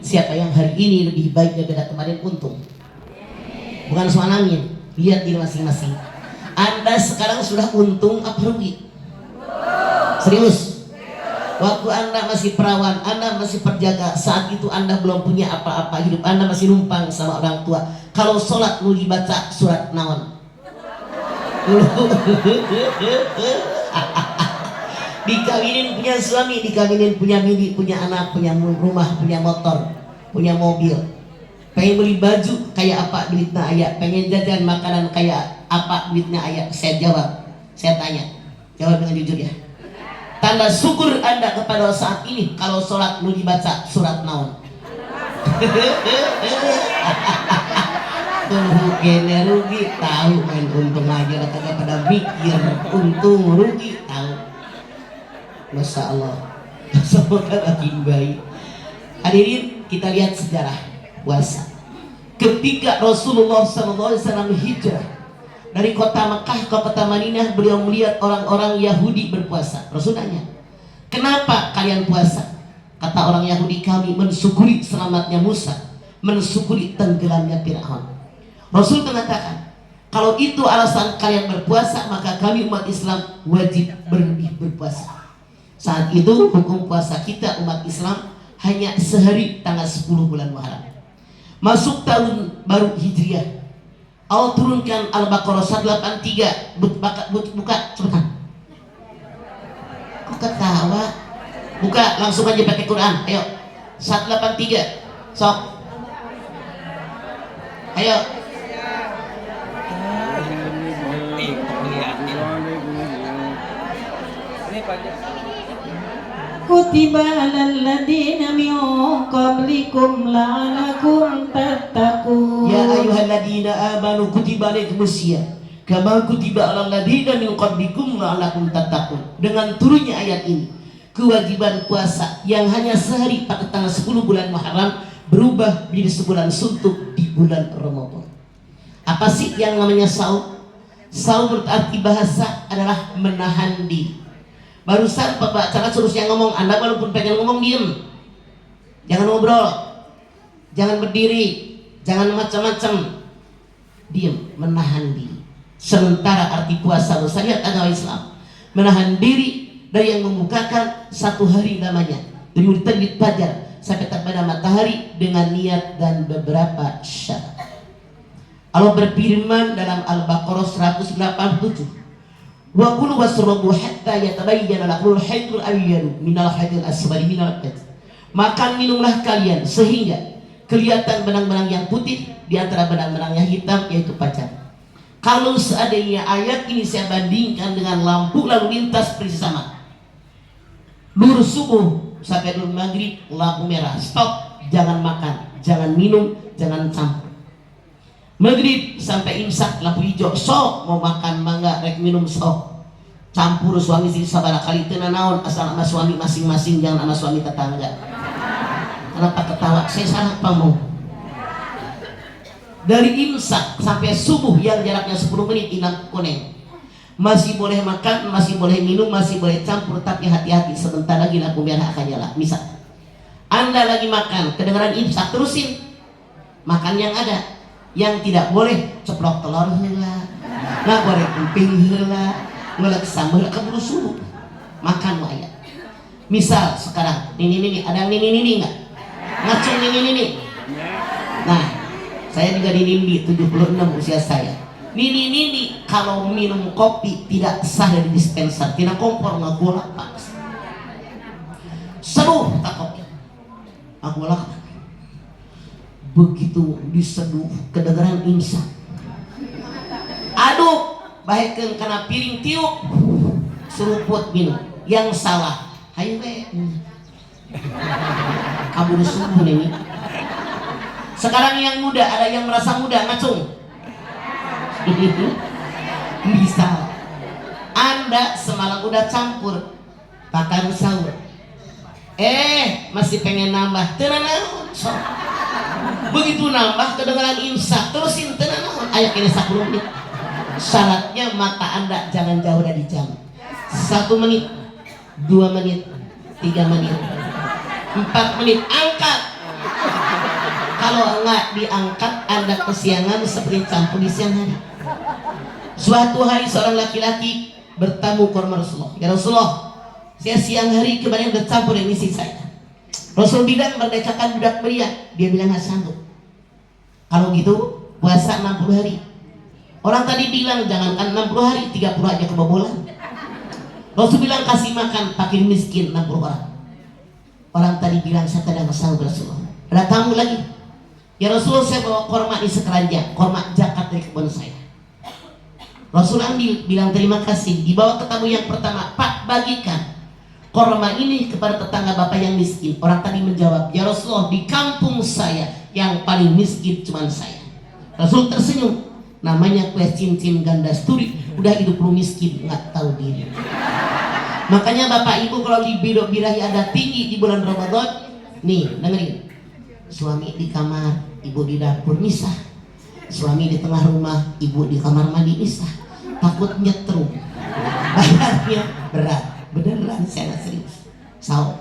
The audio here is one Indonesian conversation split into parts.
Siapa yang hari ini lebih baik daripada kemarin untung. Bukan soal angin. Lihat diri masing-masing. Anda sekarang sudah untung apa rugi? Serius. Waktu Anda masih perawan, Anda masih perjaka, saat itu Anda belum punya apa-apa, hidup Anda masih numpang sama orang tua. Kalau sholat lu dibaca surat naon? Dikawinin punya suami, dikawinin punya bini, punya anak, punya rumah, punya motor, punya mobil. Pengen beli baju kayak apa duitnya ayah, pengen jajan makanan kayak apa duitnya ayah. Saya jawab, saya tanya, jawab dengan jujur ya. Tanda syukur Anda kepada saat ini kalau sholat lu dibaca surat naon? Rugi tahu main untung aja kagak pada mikir untung rugi tahu. Masya Allah. Semoga makin baik. Hadirin, kita lihat sejarah puasa. Ketika Rasulullah SAW hijrah dari kota Mekah ke kota Madinah, beliau melihat orang-orang Yahudi berpuasa. Rasul nanya, kenapa kalian puasa? Kata orang Yahudi, kami mensyukuri selamatnya Musa, mensyukuri tenggelamnya Fir'aun. Rasul mengatakan, kalau itu alasan kalian berpuasa, maka kami umat Islam wajib berlebih berpuasa. Saat itu hukum puasa kita umat Islam hanya sehari tanggal 10 bulan Muharram. Masuk tahun baru Hijriah, Allah turunkan Al-Baqarah 183. Buka cepetan. Kok ketawa? Buka langsung aja pakai Quran. Ayo 183. Sok. Ayo. Kutiba alal ladina min qablikum la'alakum tattaqun. Ya ayyuhalladzina amanu kutiba alaikumus syiyam kama kutiba alal ladina min qablikum la'alakum tattaqun. Dengan turunnya ayat ini, kewajiban puasa yang hanya sehari pada tanggal 10 bulan Muharram berubah menjadi sebulan suntuk di bulan Ramadan. Apa sih yang namanya saum? Saum berarti bahasa adalah menahan diri. Barusan Bapak Camat suruh saya ngomong, Anda walaupun pengen ngomong diem, jangan ngobrol, jangan berdiri, jangan macam-macam, diem, menahan diri. Sementara arti puasa syariat agama Islam, menahan diri dari yang membukakan satu hari namanya dari terbit fajar sampai terbenam matahari dengan niat dan beberapa syarat. Allah berfirman dalam Al-Baqarah 187, wa kulu wasrabu hatta yatabayyana lakumul haydul abyadu minal haydil aswadi minal fajr. Makan minumlah kalian sehingga kelihatan benang-benang yang putih di antara benang-benang yang hitam, yaitu fajar. Kalau seandainya ayat ini saya bandingkan dengan lampu lalu lintas persis sama. Lurus subuh sampai lurus maghrib lampu merah, stop, jangan makan, jangan minum, jangan campur. Maghrib sampai imsak lampu hijau, sok, mau makan mangga, rek minum sok. Campur suami istri sabara kali teu naon, asal sama suami masing-masing, jangan sama suami tetangga. Kenapa ketawa? Saya salah pamong. Dari imsak sampai subuh yang jaraknya 10 menit inang koneng. Masih boleh makan, masih boleh minum, masih boleh campur, tapi hati-hati sebentar lagi lampu merah akan nyala. Misal Anda lagi makan, kedengaran imsak, terusin makan yang ada. Yang tidak boleh ceplok telur heula, nggak goreng emping heula, ngelek sambal keburu subuh. Makan wae. Misal sekarang, ini ada yang ini nggak? Ngacung ini. Nah, saya juga di Nimbi 76 usia saya. Nini kalau minum kopi tidak sah dari dispenser, tidak kompor nggak gula pak. Seduh tak kopi, nggak gula. Begitu diseduh kedengaran imsak, aduk baikkan karena piring tiup seruput minum. Yang salah hayu we kabur subuh nih. Sekarang yang muda, ada yang merasa muda ngacung. Misal Anda semalam udah campur makan sahur, masih pengen nambah, tenang. Begitu nambah kedengaran imsak, terusin tenang. Ayo kini 10 menit. Syaratnya mata Anda jangan jauh dari jam. 1 menit, 2 menit, 3 menit, 4 menit, angkat. Kalau enggak diangkat, Anda kesiangan seperti campur di siang hari. Suatu hari seorang laki-laki bertamu ke rumah Rasulullah. Ya Rasulullah, saya siang hari kemarin bercampur dengan istri saya. Rasul bilang merdekakan budak belia. Dia bilang nggak sanggup. Kalau gitu puasa 60 hari. Orang tadi bilang jangankan 60 hari, 30 aja kebobolan. Rasul bilang kasih makan fakir miskin 60 orang. Orang tadi bilang saya tidak sanggup Rasulullah. Ada tamu lagi. Ya Rasulullah, saya bawa korma di sekeranjang, korma zakat dari kebun saya. Rasul ambil, bilang terima kasih. Dibawa ke tamu yang pertama, Pak bagikan korma ini kepada tetangga bapak yang miskin. Orang tadi menjawab, ya Rasulullah, di kampung saya yang paling miskin cuma saya. Rasul tersenyum, namanya kue cincin ganda sturi, udah hidup lu miskin, nggak tahu diri. Makanya bapak ibu kalau di birahi ada tinggi di bulan Ramadan, nih dengerin, suami di kamar, ibu di dapur misah, suami di tengah rumah, ibu di kamar mandi misah. Takut nyetrum, bayarnya berat, beneran saya nggak serius. So,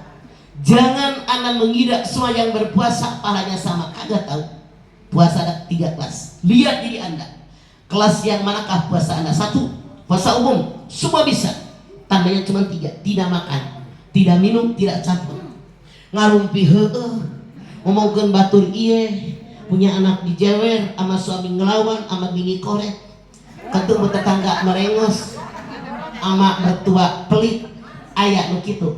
jangan Anda mengira semua yang berpuasa pahalanya sama, kagak tahu. Puasa ada 3 kelas. Lihat diri Anda, kelas yang manakah puasa Anda? 1, puasa umum, semua bisa. Tandanya cuma 3, tidak makan, tidak minum, tidak campur. Ngarumpi ngomongkeun batur iye, punya anak dijewer, sama suami ngelawan, sama bini korek. Ketemu tetangga merengos, ama mertua pelit, aya nu kitu.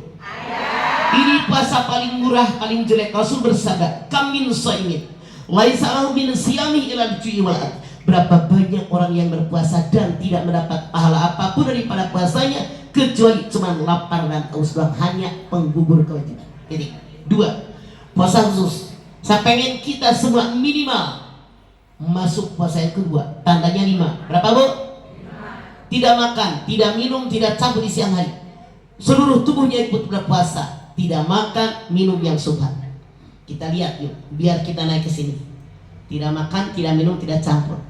Ini puasa paling murah, paling jelek. Rasul bersabda, kam min shaimin laisa lahu min siyami illa al-ju'i wal ad. Berapa banyak orang yang berpuasa dan tidak mendapat pahala apapun daripada puasanya kecuali cuma lapar dan haus doang, hanya penggugur kewajiban. Jadi 2, puasa khusus. Saya pengen kita semua minimal masuk puasa yang kedua, tandanya 5. Berapa bu? 5. Tidak makan, tidak minum, tidak campur di siang hari. Seluruh tubuhnya ikut berpuasa, tidak makan, minum yang subhat. Kita lihat yuk, biar kita naik ke sini. Tidak makan, tidak minum, tidak campur.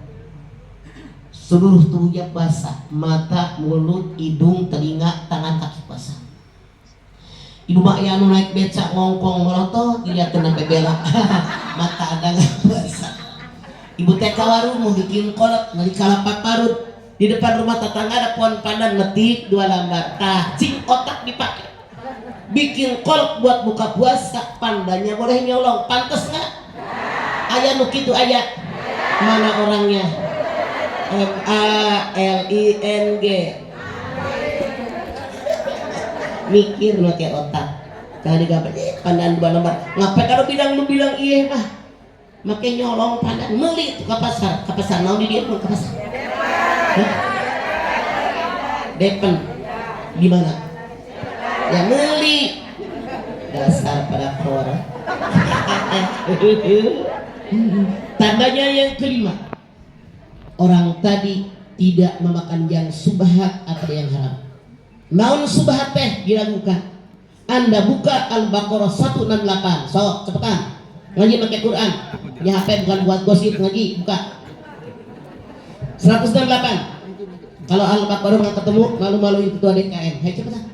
Seluruh tubuhnya puasa, mata, mulut, hidung, telinga, tangan, kaki puasa. Ibu mak yang naik becak ngongkong melotot, dilihat kena bebela, mata ada nggak puasa. Ibu teh warung mau bikin kolak, ngali kalapak parut. Di depan rumah tetangga ada pohon pandan, metik 2 lembar. Cing otak dipakai. Bikin kolak buat buka puasa, pandannya boleh nyolong. Pantes nggak? Ayah nu kitu ayah. Mana orangnya? MALING. Mikir nu teh otak. Kalau digapai pandan 2 lembar. Ngapain kalau bilang lu bilang iya mah? Makin nyolong pandan, meli ke pasar naon di dia pun ke pasar. Depen di mana? Ya meli. Dasar pada orang. Tandanya yang kelima, orang tadi tidak memakan yang subhat atau yang haram. Naon subhat teh diragukan. Anda buka Al-Baqarah 168. So, cepetan. Ngaji pakai Quran. Ya HP bukan buat gosip, ngaji buka 168. Kalau Al-Baqarah nggak ketemu, malu-maluin ketua DKM. Ayo cepetan.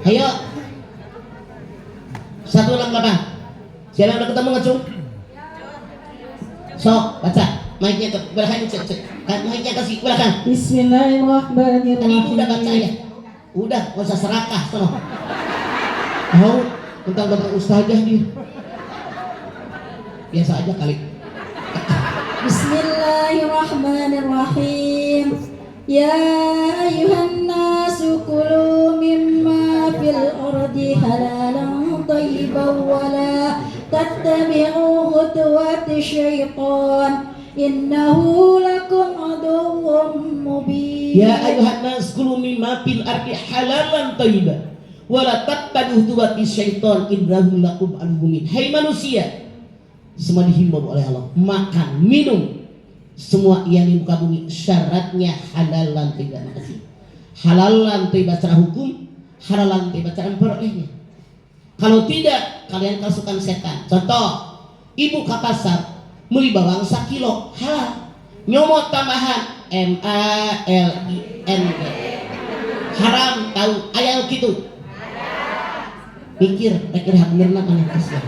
Ayo 168. Siapa yang udah ketemu ngecung? Sok baca. Mic-nya ke belakang, cek. Mic-nya kasih belakang. Bismillahirrahmanirrahim. Tadi ibu udah baca ya. Udah, gak usah serakah sono. Mau tentang ustazah dia. Biasa aja kali. Bismillahirrahmanirrahim. Ya ayuhan nasu kulu mimma fil ardi halalan thayyiban wa la tattabi'u khutuwati syaitan innahu lakum aduwwum mubin. Ya ayuhan nasu kulu mimma fil ardi halalan thayyiban wa la tattabi'u khutuwati syaitan innahu lakum aduwwum mubin. Hai manusia, semua dihimbau oleh Allah, makan, minum, semua yang di muka bumi syaratnya halal lantai dan kasih. Halal lantai baca hukum, halal lantai baca perolehnya. Kalau tidak, kalian kerasukan setan. Contoh, ibu ke pasar beli bawang 1 kilo, halal. Nyomot tambahan MALING, haram. Tahu ayat gitu. Pikir bener mana kasih.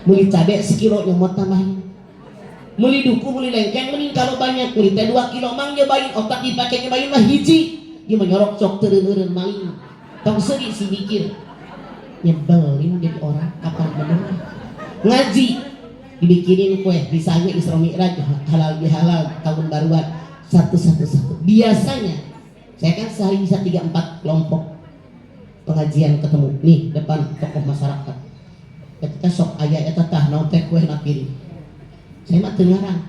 Muli cabe sekilo nyomot tambahin. Muli duku, muli lengkeng, mending kalau banyak. Muli teh 2 kilo mang nyobain, otak dipakai nyobain mah hiji. Dia menyorok cok teureun-teureun maling. Tong seuri si mikir. Nyebelin jadi orang kapan bener. Ngaji dibikinin kue misalnya Isra Mi'raj halal bihalal tahun baruan 111. Biasanya saya kan sehari bisa 3-4 kelompok pengajian ketemu nih depan tokoh masyarakat. Ketika sok aya eta tah naon teh kue na piring. Saya mah teu ngarang.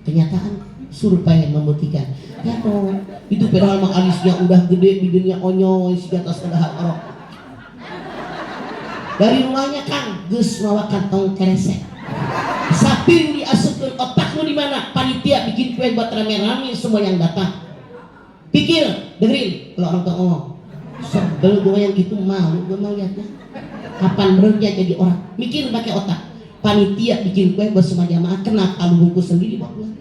Kenyataan survei membuktikan. Ya toh, itu padahal mah alisnya udah gede, bibirnya onyoy, si atas udah orok. Dari rumahnya Kang, geus mawa kantong kresek. Sapin diasupkeun otakmu di mana? Panitia bikin kue buat rame-rame semua yang datang. Pikir, dengerin kalau orang tua ngomong. Sebel gue yang gitu malu gue mau lihatnya. Kapan berhenti jadi orang? Mikir pakai otak. Panitia bikin kue buat semua jamaah, kenapa lu bungkus sendiri bawa pulang?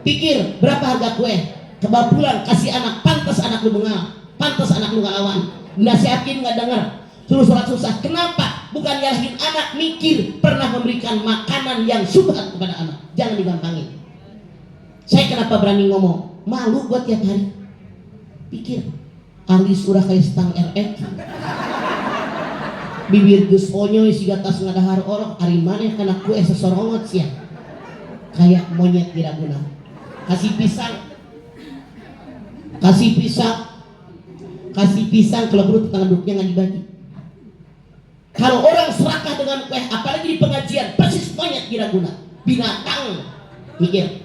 Pikir berapa harga kue? Kebapulan kasih anak, pantas anak lu bengal, pantas anak lu ngelawan. Nasihatin nggak denger, suruh sholat susah. Kenapa? Bukan nyalahin anak, mikir pernah memberikan makanan yang subhan kepada anak. Jangan digampangin. Saya kenapa berani ngomong? Malu buat tiap hari. Pikir, ahli surah kayak stang RF. Bibir geus onyoy siga tas ngadahar orok, ari maneh kana kue sesorongot sia. Kayak monyet tidak guna. Kasih pisang kalau perlu tangan duduknya nggak dibagi. Kalau orang serakah dengan kue, apalagi di pengajian, persis monyet tidak guna, binatang. Mikir,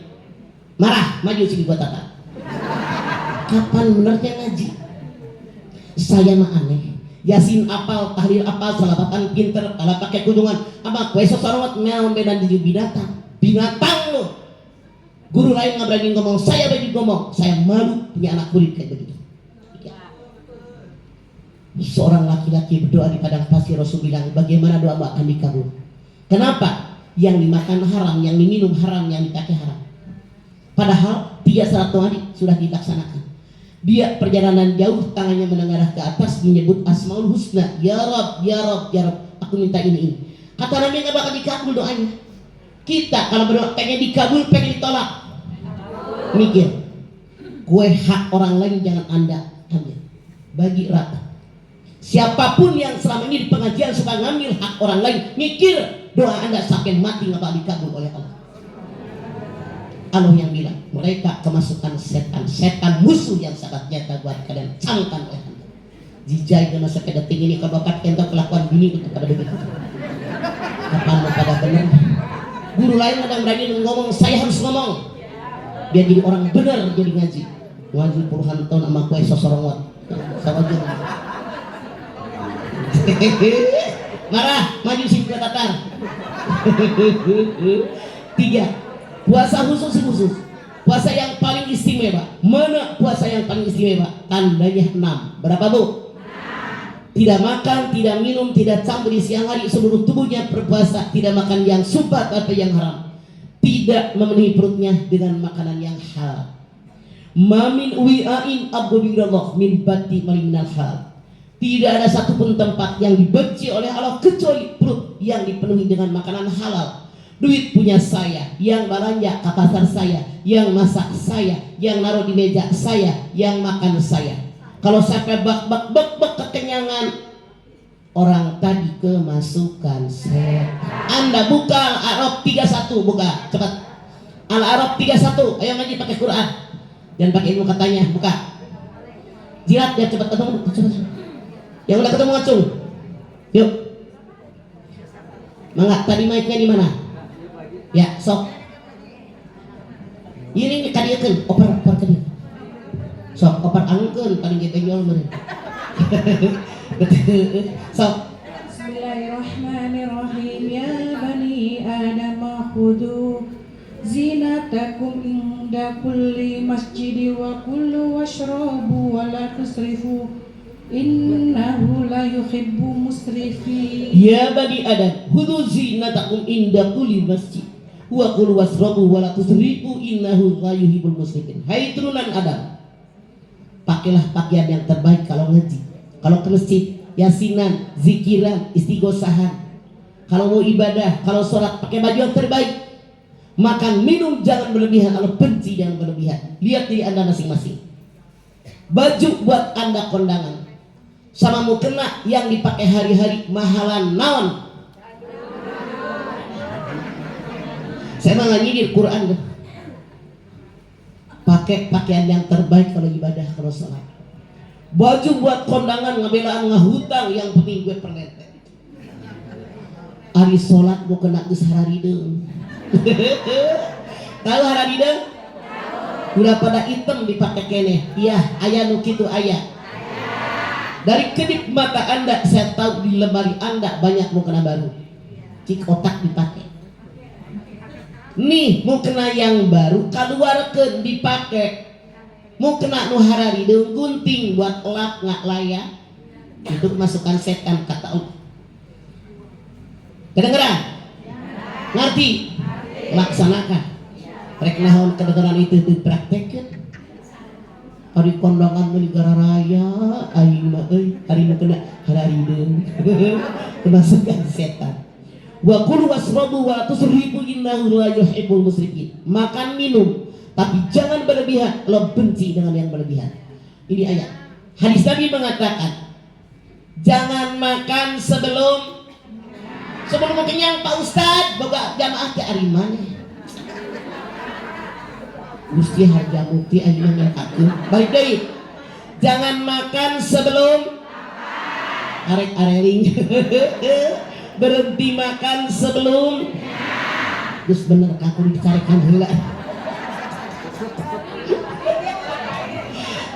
marah, maju sini gua tata. Kapan benernya ngaji? Saya mah aneh. Yasin apal, tahlil apal, salawatan pinter, kalau pakai kudungan, apa kue sesorot meon beda di binatang. Binatang lo. Guru lain nggak berani ngomong, saya berani ngomong, saya malu punya anak murid kayak begitu. Ya. Seorang laki-laki berdoa di padang pasir, Rasul bilang, bagaimana doa akan dikabul? Kenapa? Yang dimakan haram, yang diminum haram, yang dipakai haram. Padahal 3 syarat tadi sudah dilaksanakan. Dia perjalanan jauh, tangannya menengadah ke atas, menyebut Asmaul Husna, ya Rab, ya Rab, ya Rab, aku minta ini. Kata Nabi nggak bakal dikabul doanya. Kita kalau berdoa pengen dikabul, pengen ditolak. Mikir, kue hak orang lain jangan Anda ambil, bagi rata. Siapapun yang selama ini di pengajian suka ngambil hak orang lain, mikir doa Anda sampai mati nggak bakal dikabul oleh Allah. Allah yang bilang mereka kemasukan setan, setan musuh yang sangat nyata buat kalian, camkan oleh Anda. Jijai dengan sepeda tinggi ini kalau bakat kentok kelakuan bini untuk pada begitu. Kapan mau pada benar? Guru lain kadang berani ngomong, saya harus ngomong. Biar jadi orang benar, jadi ngaji puluhan tahun sama kue sosorongot sama aja. Marah, maju sini ke tatar. 3. Puasa khusus. Puasa yang paling istimewa. Mana puasa yang paling istimewa? Tandanya 6. Berapa bu? Tidak makan, tidak minum, tidak campur di siang hari, seluruh tubuhnya berpuasa. Tidak makan yang subhat atau yang haram. Tidak memenuhi perutnya dengan makanan yang halal. Mamin wi'ain abghadallah min bati malinal hal. Tidak ada satupun tempat yang dibenci oleh Allah kecuali perut yang dipenuhi dengan makanan halal. Duit punya saya, yang belanja ke pasar saya, yang masak saya, yang naruh di meja saya, yang makan saya. Kalau sampai bak kekenyangan, orang tadi kemasukan setan. Anda buka Al-A'raf 31, buka cepat. Al-A'raf 31, ayo ngaji pakai Quran dan pakai ilmu katanya, buka. Jilat ya, cepat ketemu, cepat. Yang udah ketemu ngacung, yuk. Mangga, tadi mic-nya di mana? Ya, sok. Ini kadieukeun, oper kadieu. Sok oper angkeun paling ge benjol meureun. Sok. Bismillahirrahmanirrahim. Ya bani Adam khudu zinatakum inda kulli masjidi wa kulu washrabu wa la tusrifu innahu la yuhibbu musrifin. Ya bani Adam khudu zinatakum inda kulli masjid wa kulu washrabu wa la tusrifu innahu la yuhibbul musrifin. Hai turunan Adam, pakailah pakaian yang terbaik kalau ngaji, kalau ke masjid, yasinan, zikiran, istighosahan. kalau mau ibadah, kalau sholat pakai baju yang terbaik. Makan minum jangan berlebihan, kalau benci jangan berlebihan. Lihat diri anda masing-masing. Baju buat anda kondangan, sama mau kena yang dipakai hari-hari mahalan naon. Saya mah nyindir Quran. Pakai pakaian yang terbaik kalau ibadah, kalau sholat. Baju buat kondangan ngabelaan ngahutang, yang penting gue perlete. Ari sholat mau kena geus hararideung. Tahu hararideung? Udah pada hitam dipakai kene. Iya, aya nu kitu aya. Dari kedip mata anda saya tahu di lemari anda banyak mau kena baru. Cik otak dipakai. Nih mau kena yang baru keluarkan dipakai. Mau kena nu hararideung gunting buat elak nggak layak. Itu masukkan setan kata Allah. Kedengeran? Ngerti? Laksanakan. Rek naon kedengeran itu dipraktekkeun. Ari kondangan negara raya aing mah euy ari nu kena hararideung. Kemasukan setan. Wa kulu wasrabu wa tusrifu innahu la yuhibbul musrifin. Makan minum tapi jangan berlebihan, lo benci dengan yang berlebihan. Ini ayat. Hadis Nabi mengatakan, jangan makan sebelum kenyang Pak Ustad, boga jamaah ke ari maneh. Gusti harga muti ayeuna ngangkakeun. Balik deui. Jangan makan sebelum arek-areling. Berhenti makan sebelum terus bener aku dicarikan heula.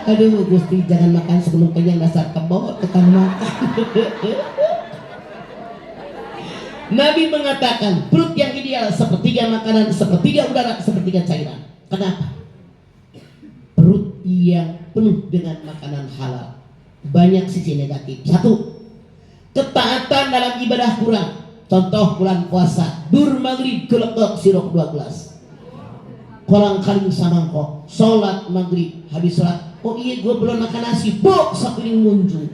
Aduh Gusti jangan makan sebelum kenyang, dasar kebo tukang makan. Nabi mengatakan perut yang ideal sepertiga makanan, sepertiga udara, sepertiga cairan. Kenapa? Perut yang penuh dengan makanan halal banyak sisi negatif. Satu, ketaatan dalam ibadah kurang. Contoh bulan puasa, dur maghrib kelekek sirok 2 gelas, kolang kaling samangkok, sholat maghrib habis sholat, oh iya gue belum makan nasi, bok sapiring munjung.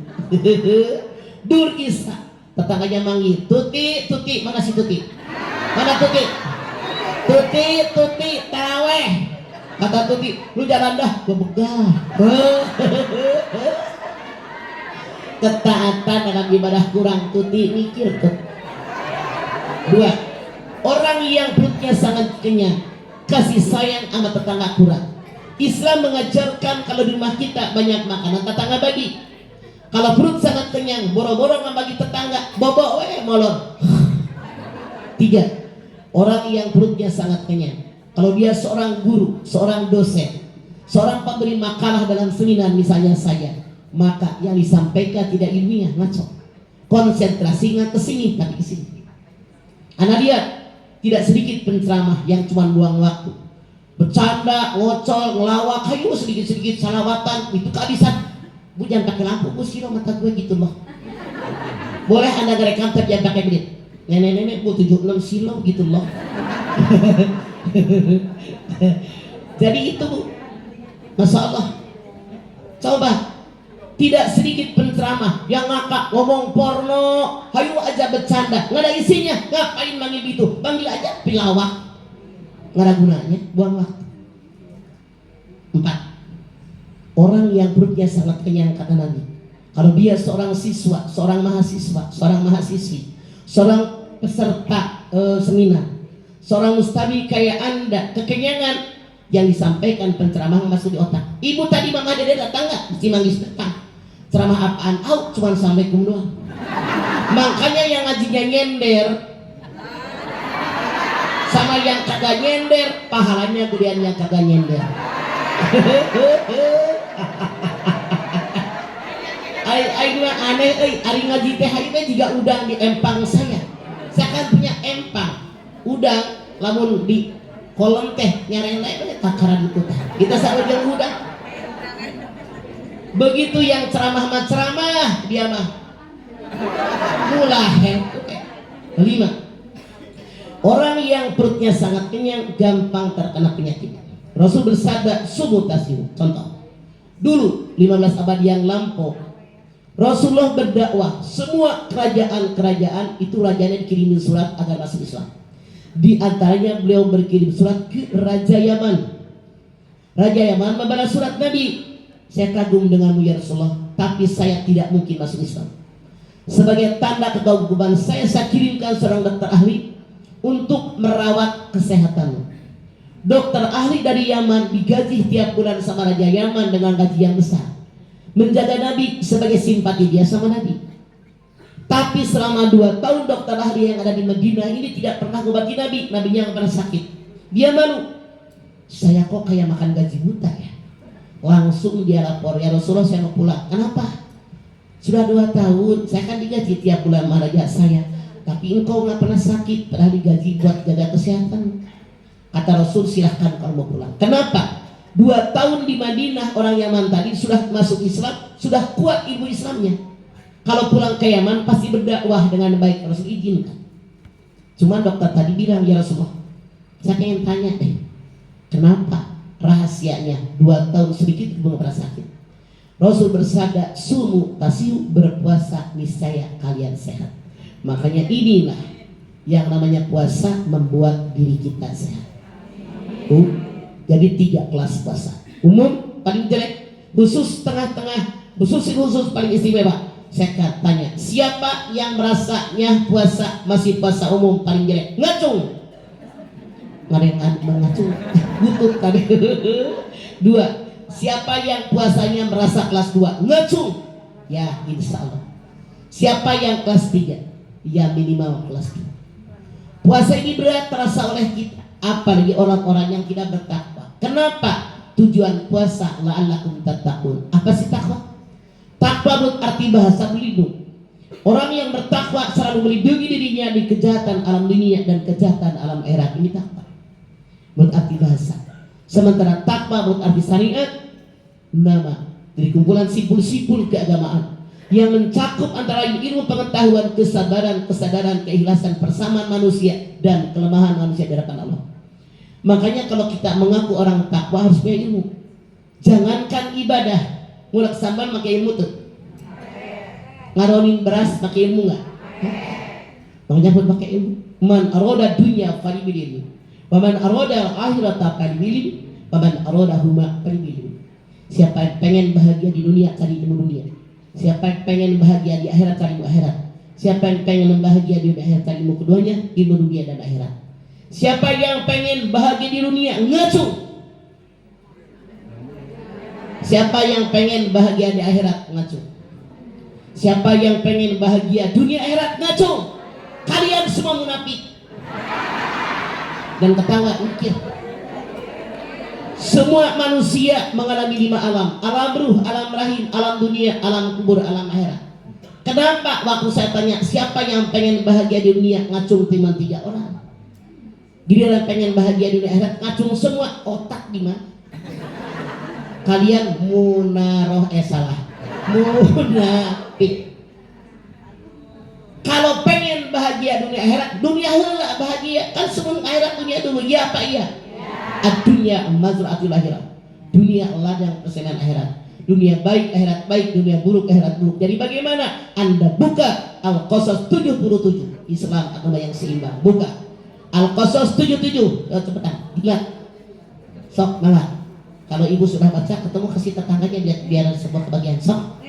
Dur isya, tetangganya manggil, tuti, tuti, mana si tuti? Mana tuti? Tuti, tuti, taraweh. Kata tuti, lu jalan dah, gue begah. Ketaatan dalam ibadah kurang, tuti mikir tuh. 2, orang yang perutnya sangat kenyang, kasih sayang sama tetangga kurang. Islam mengajarkan kalau di rumah kita banyak makanan, tetangga bagi. Kalau perut sangat kenyang, boro-boro ngebagi tetangga, bobo molor. 3, orang yang perutnya sangat kenyang, kalau dia seorang guru, seorang dosen, seorang pemberi makalah dalam seminar misalnya saya, maka yang disampaikan tidak ilmiah, ngaco. Konsentrasi nggak kesini tapi kesini. Anak lihat tidak sedikit penceramah yang cuma buang waktu, bercanda, ngocol, ngelawak, hayu sedikit-sedikit salawatan, itu kehabisan. Bu jangan pakai lampu, bu siro mata gue gitu loh. Boleh anda ngerekam tapi jangan pakai belit. Nenek-nenek bu 76 silo gitu loh. Jadi itu bu, Masya Allah. Coba, tidak sedikit penceramah yang ngakak ngomong porno, hayu aja bercanda, nggak ada isinya, ngapain manggil gitu, panggil aja pilawak, nggak ada gunanya, buang waktu. 4, orang yang perutnya sangat kenyang kata Nabi, kalau dia seorang siswa, seorang mahasiswa, seorang mahasiswi, seorang peserta seminar, seorang mustabi kayak anda, kekenyangan, yang disampaikan penceramah masuk di otak. Ibu tadi mama dede datang nggak? Mesti manggil datang. Ceramah apaan? Cuma assalamualaikum doang. Makanya yang ngajinya nyender sama yang kagak nyender, pahalanya gedean yang kagak nyender. Aing mah aneh ari ngaji teh hari teh juga udang di empang saya. Saya kan punya empang. Udang lamun di kolam teh nyarele takaran itu teh. Kita sareng udang. Begitu yang ceramah dia mah mulahe. 5, orang yang perutnya sangat kenyang gampang terkena penyakit. Rasul bersabda subutasiu. Contoh, dulu 15 abad yang lampau Rasulullah berdakwah, semua kerajaan-kerajaan itu rajanya dikirimin surat agar masuk Islam. Di antaranya beliau berkirim surat ke Raja Yaman. Raja Yaman membalas surat Nabi, saya kagum denganmu ya Rasulullah, tapi saya tidak mungkin masuk Islam. Sebagai tanda kekaguman saya kirimkan seorang dokter ahli untuk merawat kesehatanmu. Dokter ahli dari Yaman digaji tiap bulan sama Raja Yaman dengan gaji yang besar, menjaga Nabi sebagai simpati dia sama Nabi. Tapi selama 2 tahun dokter ahli yang ada di Madinah ini tidak pernah mengobati Nabi. Nabinya yang pernah sakit. Dia malu, saya kok kayak makan gaji buta ya. Langsung dia lapor, ya Rasulullah saya mau pulang. Kenapa? Sudah 2 tahun saya kan digaji tiap bulan sama raja saya, tapi engkau nggak pernah sakit, padahal digaji buat jaga kesehatan. Kata Rasul, silahkan kalau mau pulang. Kenapa? 2 tahun di Madinah orang Yaman tadi sudah masuk Islam, sudah kuat ilmu Islamnya. Kalau pulang ke Yaman pasti berdakwah dengan baik. Rasul izinkan. Cuma dokter tadi bilang, ya Rasulullah, saya pengen tanya deh, kenapa rahasianya 2 tahun sedikit belum pernah sakit? Rasul bersabda, sumu tasiu, berpuasa niscaya kalian sehat. Makanya inilah yang namanya puasa membuat diri kita sehat. Jadi 3 kelas puasa. Umum paling jelek, khusus tengah-tengah, khusus paling istimewa. Saya tanya, siapa yang merasanya puasa masih puasa umum paling jelek? Ngacung. Nggak ada yang mengacung. Butut tadi. 2. Siapa yang puasanya merasa kelas 2? Ngacung. Ya insya Allah. Siapa yang kelas 3? Ya minimal kelas 2. Puasa ini berat terasa oleh kita, apalagi orang-orang yang tidak bertakwa. Kenapa? Tujuan puasa la'allakum tattaqun. Apa sih takwa? Takwa berarti bahasa berlindung. Orang yang bertakwa selalu melindungi dirinya di kejahatan alam dunia dan kejahatan alam akhirat. Ini takwa berarti bahasa. Sementara takwa berarti syariat, nama dari kumpulan simpul-simpul keagamaan yang mencakup antara ilmu pengetahuan, kesadaran, keikhlasan, persamaan manusia dan kelemahan manusia di hadapan Allah. Makanya kalau kita mengaku orang takwa harus punya ilmu. Jangankan ibadah, ngulek samban pakai ilmu tuh. Ngaronin beras pakai ilmu nggak? Makanya pun pakai ilmu. Man aroda dunya falibililmi, waman aroda akhirata falibililmi, waman aroda huma falibililmi. Siapa yang pengen bahagia di dunia, cari ilmu dunia. Siapa yang pengen bahagia di akhirat, cari ilmu akhirat. Siapa yang pengen bahagia di akhirat, cari ilmu keduanya, ilmu dunia dan akhirat. Siapa yang pengen bahagia di dunia, ngacu. Siapa yang pengen bahagia di akhirat, ngacu. Siapa yang pengen bahagia dunia akhirat, ngacu. Kalian semua munafik dan ketawa ukir. Semua manusia mengalami 5 alam: alam ruh, alam rahim, alam dunia, alam kubur, alam akhirat. Kenapa waktu saya tanya siapa yang pengen bahagia di dunia, ngacung cuma 3 orang. Giliran pengen bahagia di dunia akhirat, ngacung semua. Otak di mana? Kalian salah. Munafik. Kalau pengen bahagia dunia akhirat, dunia heula bahagia. Kan sebelum akhirat dunia dulu. Ya Pak iya. Dunia mazra'atul akhirat. Dunia ladang persenan akhirat. Dunia baik akhirat baik, dunia buruk akhirat buruk. Jadi bagaimana? Anda buka Al-Qasas 77. Islam agama yang seimbang. Buka Al-Qasas 77. Cepetan. Lihat. Sok mangga. Kalau ibu sudah baca, ketemu kasih tetangganya biar sebuah kebagian. Sok.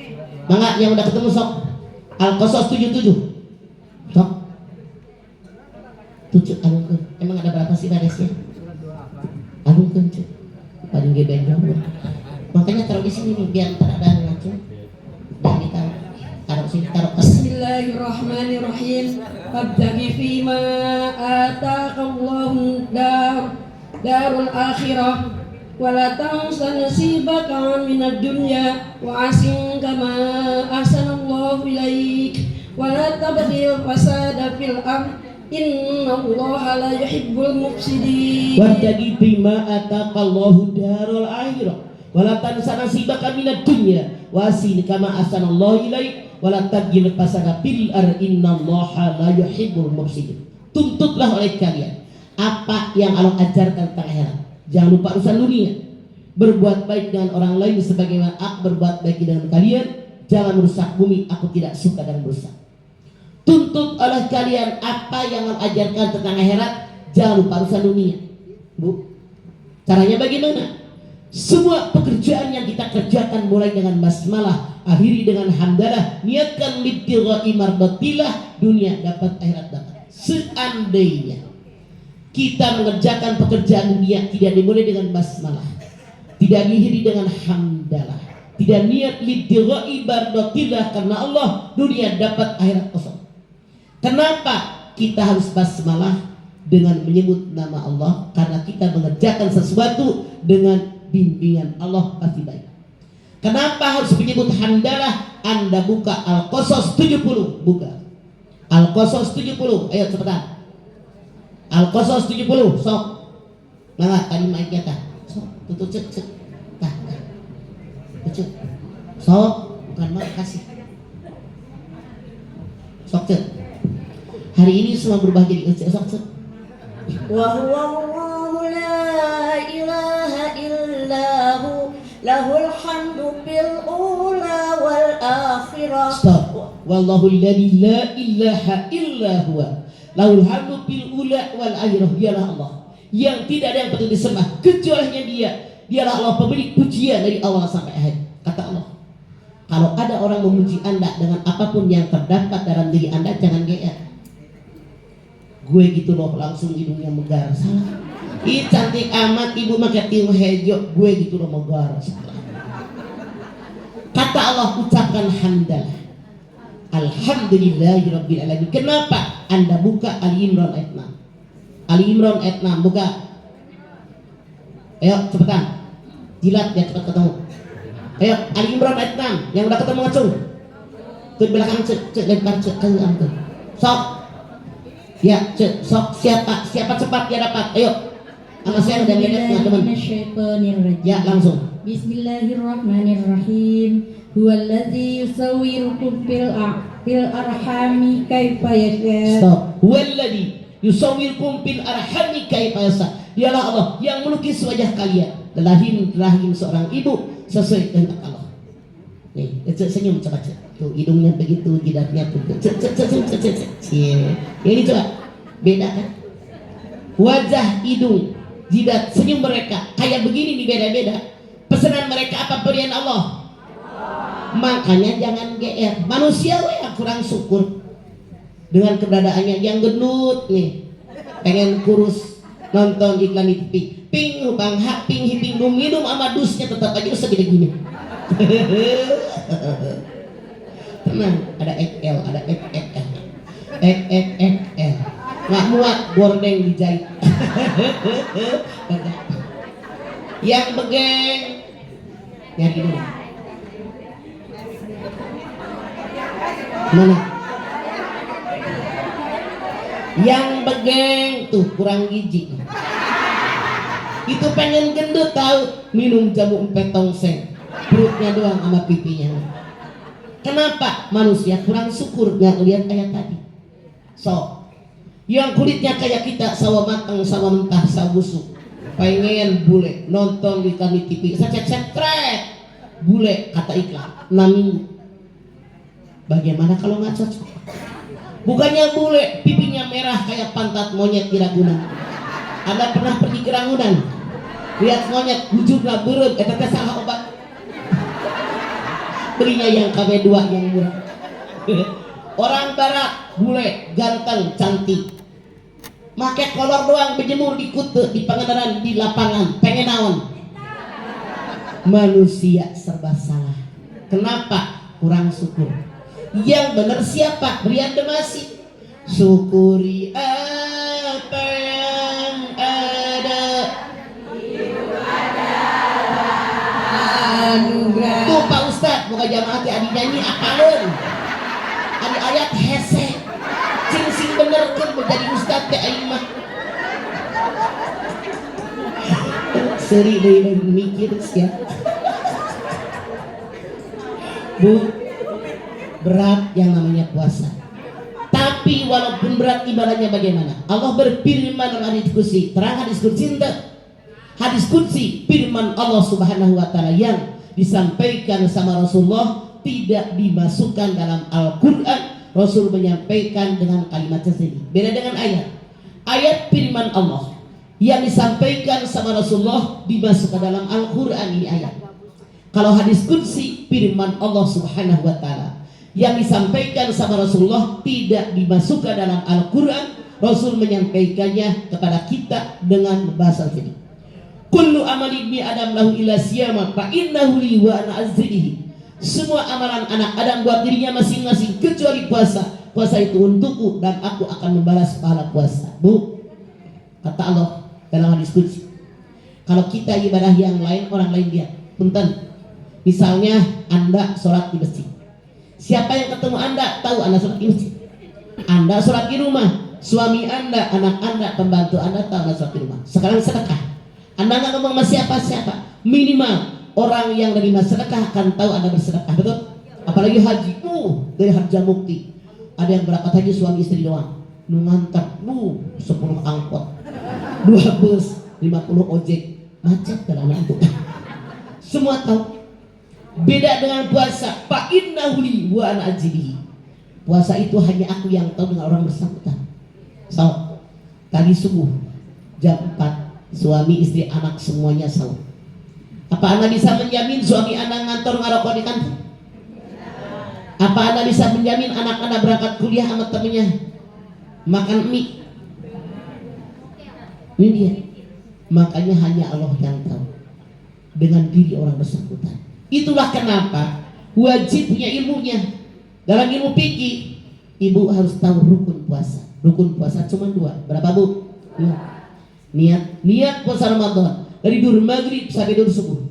Mangga yang udah ketemu sok. Al-Qasas 77. Sok. 7 alungkeun. Emang ada berapa sih barisnya? Alungkeun cuy. Paling gebeng dong. Makanya taruh di sini nih biar ntar ada ngacu. Dan ditaruh. Taruh sini, taruh ke Bismillahirrahmanirrahim. Abdagi fima ataqallahu darul akhirah wala tansa nasibaka minad dunya wa asin kama ahsanallahu ilaik wala tabghil fasada fil ardh innallaha la yuhibbul mufsidin. Wabtaghi bima ataqallahu darul akhirah wala tansa nasibaka minad dunya wa asin kama ahsanallahu ilaik wala tabghil fasada fil ardh innallaha la yuhibbul mufsidin. Tuntutlah oleh kalian apa yang Allah ajarkan tentang akhirat. Jangan lupa urusan dunia. Berbuat baik dengan orang lain sebagaimana aku berbuat baik dengan kalian. jangan merusak bumi, aku tidak suka dengan merusak. Tuntut oleh kalian apa yang Allah ajarkan tentang akhirat, jangan lupa urusan dunia. Bu, caranya bagaimana? Semua pekerjaan yang kita kerjakan mulai dengan basmalah, akhiri dengan hamdalah, niatkan libtigha'i mardatillah, dunia dapat, akhirat dapat. Seandainya kita mengerjakan pekerjaan dunia tidak dimulai dengan basmalah, tidak diakhiri dengan hamdalah, tidak niat libtigha'i mardatillah karena Allah, dunia dapat, akhirat kosong. Kenapa kita harus basmalah dengan menyebut nama Allah? Karena kita mengerjakan sesuatu dengan bimbingan Allah pasti baik. Kenapa harus menyebut hamdalah? Anda buka Al-Qasas 70, buka Al-Qasas 70, ayo cepetan. Al-Qasas 70, sok. Nah, tadi mic kita. Sok, tutup cek. Tah. Cek. Sok, bukan makasih. Sok cek. Hari ini semua berubah jadi sok cek. Wa huwa Allahu la ilaha illahu lahul hamdu bil ula wal akhirah. Stop. Wallahu alladzi la ilaha illa huwa lahul hamdu bil ula wal akhirah. Dialah Allah yang tidak ada yang patut disembah kecuali hanya Dia. Dialah Allah pemilik pujian dari awal sampai akhir. Kata Allah, kalau ada orang memuji Anda dengan apapun yang terdapat dalam diri Anda, jangan GR. Gue gitu loh, langsung hidungnya megar. Salah. Ih, cantik amat ibu pakai tiung hejo. Gue gitu loh, megar. Salah. Kata Allah, ucapkan hamdalah, alhamdulillahirabbil alamin. Kenapa? Anda buka Ali Imran ayat 6. Ali Imran ayat 6, buka. Ayo cepetan, jilat biar cepat ketemu. Ayo Ali Imran ayat 6, yang udah ketemu ngacung ke belakang, cek lempar cek ke angkat. Sok. Ya, sok, siapa cepat dia dapat. Ayo. Anak saya udah lihat teman-teman. Ya, langsung. Bismillahirrahmanirrahim. Huwallazi yusawwirukum fil arhami kaifa yasha. Stop. Huwallazi yusawwirukum fil arhami kaifa yasha. Dialah Allah yang melukis wajah kalian dalam rahim seorang ibu sesuai dengan Allah. Nih, senyum cepat. Tuh hidungnya begitu, jidatnya tuh. Ini coba beda kan? Wajah, hidung, jidat, senyum mereka kayak begini nih, beda-beda. Pesanan mereka apa? Pemberian Allah. Makanya jangan GR. Manusia yang kurang syukur dengan keberadaannya, yang gendut nih, pengen kurus, nonton iklan di TV, ping bang hak ping hiping minum sama dusnya tetap aja segede gini. Tenang, ada XL, ada XXL, XXL, nggak muat, gordeng dijahit. Yang begeng, nyari dulu. Mana? Yang begeng tuh kurang gizi. Itu pengen gendut tahu, minum jamu empe tongseng, perutnya doang sama pipinya. Kenapa? Manusia kurang syukur nggak lihat ayat tadi. So, yang kulitnya kayak kita, sawo matang, sawo mentah, sawo busuk, pengen bule, nonton di kami TV, secet-secet, bule kata iklan 6 minggu. Bagaimana kalau nggak cocok? Bukannya bule, pipinya merah kayak pantat monyet di Ragunan. Anda pernah pergi ke Ragunan? Lihat monyet, wujudnya berem, eta salah obat. Belinya yang KB2 yang murah. Orang barat, bule, ganteng, cantik, make kolor doang, berjemur di kute, di Pangandaran, di lapangan, pengen naon. Manusia serba salah. Kenapa? Kurang syukur. Yang benar siapa? Rian Demasi. Syukuri apa yang ada. Anugerah. Tuh Pak Ustadz, buka jamaah adi nyanyi apalun. Adi ayat hese. Sing bener kan menjadi Ustadz teh aing mah. Seri deui mikir sia. Bu, berat yang namanya puasa. Tapi walaupun berat, ibadahnya bagaimana? Allah berfirman dalam hadis qudsi, terang hadis qudsi entah. Hadis qudsi firman Allah Subhanahu wa taala yang disampaikan sama Rasulullah, tidak dimasukkan dalam Al-Quran, Rasul menyampaikan dengan kalimat sendiri. Beda dengan ayat. Ayat firman Allah yang disampaikan sama Rasulullah dimasukkan dalam Al-Quran, ini ayat. Kalau hadis qudsi firman Allah Subhanahu wa taala yang disampaikan sama Rasulullah tidak dimasukkan dalam Al-Quran, Rasul menyampaikannya kepada kita dengan bahasa sendiri. Kullu amali ibni Adam lahu illa siyama fa innahu li wa ana azrihi. Semua amalan anak Adam buat dirinya masing-masing kecuali puasa. Puasa itu untukku dan aku akan membalas pahala puasa. Bu, kata Allah dalam hadis qudsi. Kalau kita ibadah yang lain, orang lain lihat. Punten. Misalnya Anda sholat di masjid. Siapa yang ketemu Anda tahu Anda sholat di masjid. Anda sholat di rumah. Suami Anda, anak Anda, pembantu Anda tahu Anda sholat di rumah. Sekarang sedekah. Anda nggak ngomong sama siapa-siapa. Minimal orang yang menerima sedekah akan tahu Anda bersedekah, betul? Apalagi haji, dari Harja Mukti. Ada yang berangkat haji suami istri doang. Ngantar, 10 angkot, 2 bus, 50 ojek, macet dalam itu. Semua tahu. Beda dengan puasa. Fa innahu li wa ana ajzihi. Puasa itu hanya aku yang tahu dengan orang bersangkutan. So, tadi subuh jam 4 suami, istri, anak semuanya sahur. Apa Anda bisa menjamin suami Anda ngantor ngarokok di kantor? Apa Anda bisa menjamin anak Anda berangkat kuliah sama temennya makan mie? Ini dia. Makanya hanya Allah yang tahu dengan diri orang bersangkutan. Itulah kenapa wajib punya ilmunya. Dalam ilmu fikih, ibu harus tahu rukun puasa. Rukun puasa cuma 2. Berapa, Bu? 2. Niat puasa Ramadan dari dur maghrib sampai dur subuh.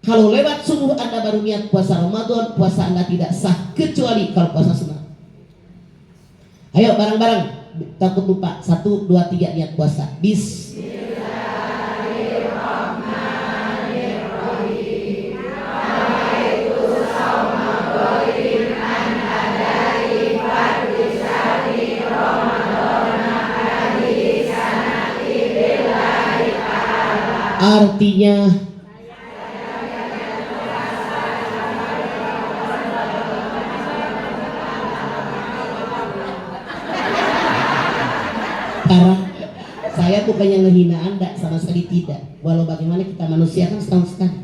Kalau lewat subuh Anda baru niat puasa Ramadan, puasa Anda tidak sah kecuali kalau puasa sunnah. Ayo bareng-bareng, takut lupa. 1, 2, 3 niat puasa. Bismillahirrahmanirrahim. Artinya karena saya bukannya ngehina Anda, sama sekali tidak. Walau bagaimana kita manusia kan setahun sekali.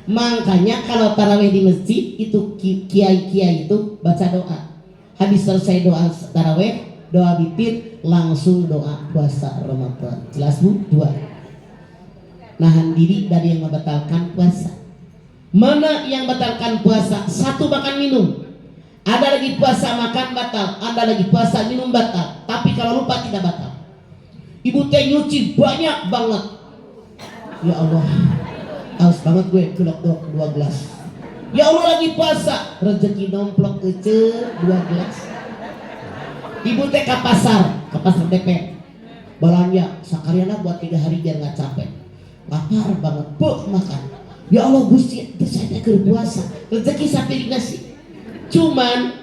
Makanya kalau tarawih di masjid itu kiai-kiai itu baca doa. Habis selesai doa tarawih, doa bibir, langsung doa puasa Ramadan. Jelas, Bu? 2. Nahan diri dari yang membatalkan puasa. Mana yang batalkan puasa? 1, makan minum. Ada lagi puasa makan batal, ada lagi puasa minum batal. Tapi kalau lupa tidak batal. Ibu teh nyuci banyak banget. Ya Allah, haus banget gue, gelok 2 gelas. Ya Allah lagi puasa, rezeki nomplok kece 2 gelas. Ibu teh ke pasar DP. Belanja sakariana buat 3 hari biar nggak capek. Lapar banget, makan. Ya Allah Gusti, saya ke puasa, rezeki sampai dikasih. Cuman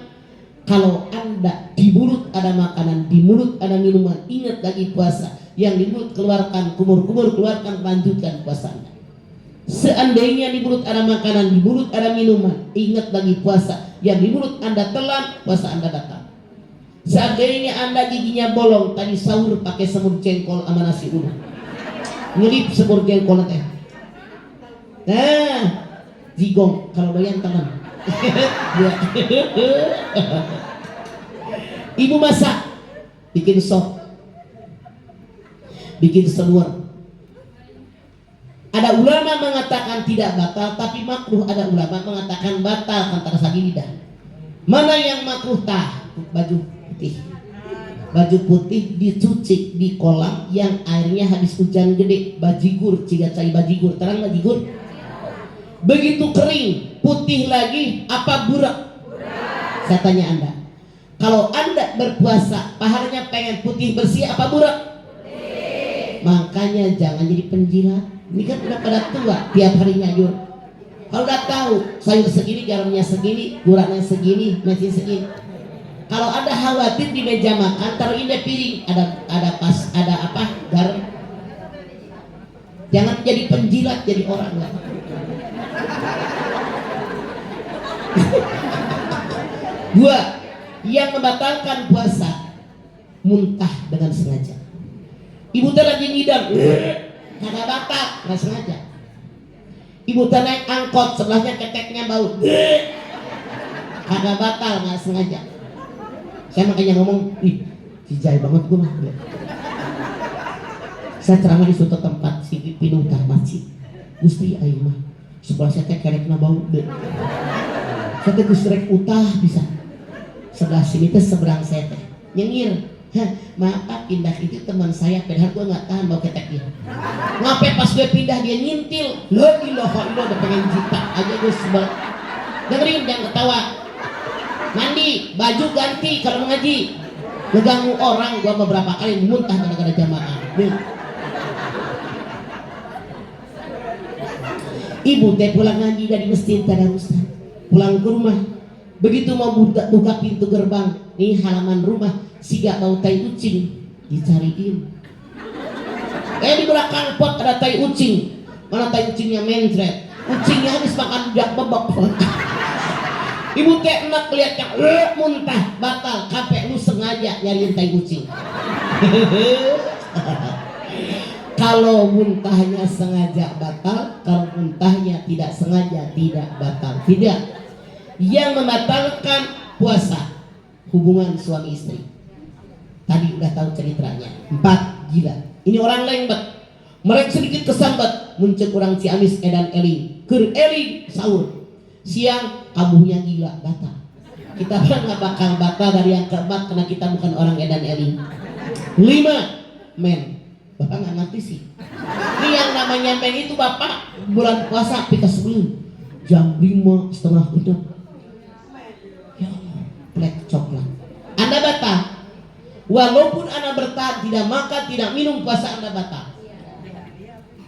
kalau Anda di mulut ada makanan, di mulut ada minuman, ingat lagi puasa. Yang di mulut keluarkan, kumur-kumur keluarkan, lanjutkan puasa Anda. Seandainya di mulut ada makanan, di mulut ada minuman, ingat lagi puasa. Yang di mulut Anda telan, puasa Anda datang. Seandainya Anda giginya bolong, tadi sahur pakai semur jengkol sama nasi uduk. Ngelip semur jengkol teh. Nah, jigong kalau doyan teman. Ibu masak, bikin sop, bikin semur. Ada ulama mengatakan tidak batal, tapi makruh. Ada ulama mengatakan batal antara sagi lidah. Mana yang makruh? Baju putih. Baju putih dicuci di kolam yang airnya habis hujan gede, bajigur, ciga cai bajigur, terang bajigur. Begitu kering, putih lagi, apa burak? Saya tanya Anda, kalau Anda berpuasa, pahalanya pengen putih bersih apa burak? Makanya jangan jadi penjilat. Ini kan udah pada tua, tiap hari nyayur. Kalau udah tahu sayur segini, garamnya segini, guranya segini, mesin segini. Kalau Anda khawatir di meja makan, taruhin di piring, ada garam. Jangan jadi penjilat, jadi orang. Dua, yang membatalkan puasa muntah dengan sengaja. Ibu teh lagi ngidam, kagak batal, nggak sengaja. Ibu teh naik angkot, sebelahnya keteknya bau, kagak batal, nggak sengaja. Saya makanya ngomong, ih, jijai banget gue mah. Saya ceramah di suatu tempat, si pinung masjid. Gusti aing mah sebelah saya teh kerekna bau deh. Saya teh geus rek utah bisa. Sebelah sini teh seberang saya teh nyengir. Maaf Pak, pindah itu teman saya, padahal gue nggak tahan bau keteknya. Ngapain pas gue pindah dia ngintil. La ilaha illallah, udah pengen jita aja gue sebel. Dengerin, jangan ketawa. Mandi, baju ganti kalau mengaji. Ngeganggu orang, gue beberapa kali muntah gara-gara jamaah. Ibu teh pulang ngaji dari masjid tadarus, pulang ke rumah. Begitu mau buka pintu gerbang, nih halaman rumah, siga bau tai ucing, dicariin. Di belakang pot ada tai ucing, mana tai ucingnya mencret, ucingnya habis makan jak bebek. Ibu teh enak lihatnya, muntah, batal, kape lu sengaja nyariin tai ucing. Kalau muntahnya sengaja batal, kalau muntahnya tidak sengaja tidak batal. Tidak. Yang membatalkan puasa hubungan suami istri. Tadi udah tahu ceritanya. 4, gila. Ini orang lembet. Mereka sedikit kesambat. Muncul orang Ciamis edan eling. Keur eling sahur. Siang abuhnya gila batal. Kita nggak bakal batal dari yang keempat karena kita bukan orang edan eling. 5, men. Bapak nggak ngerti sih. Ini yang namanya men itu bapak bulan puasa pika sebelum jam 5:30 ya Allah, plek coklat. Anda batal. Walaupun Anda bertahan tidak makan tidak minum, puasa Anda batal.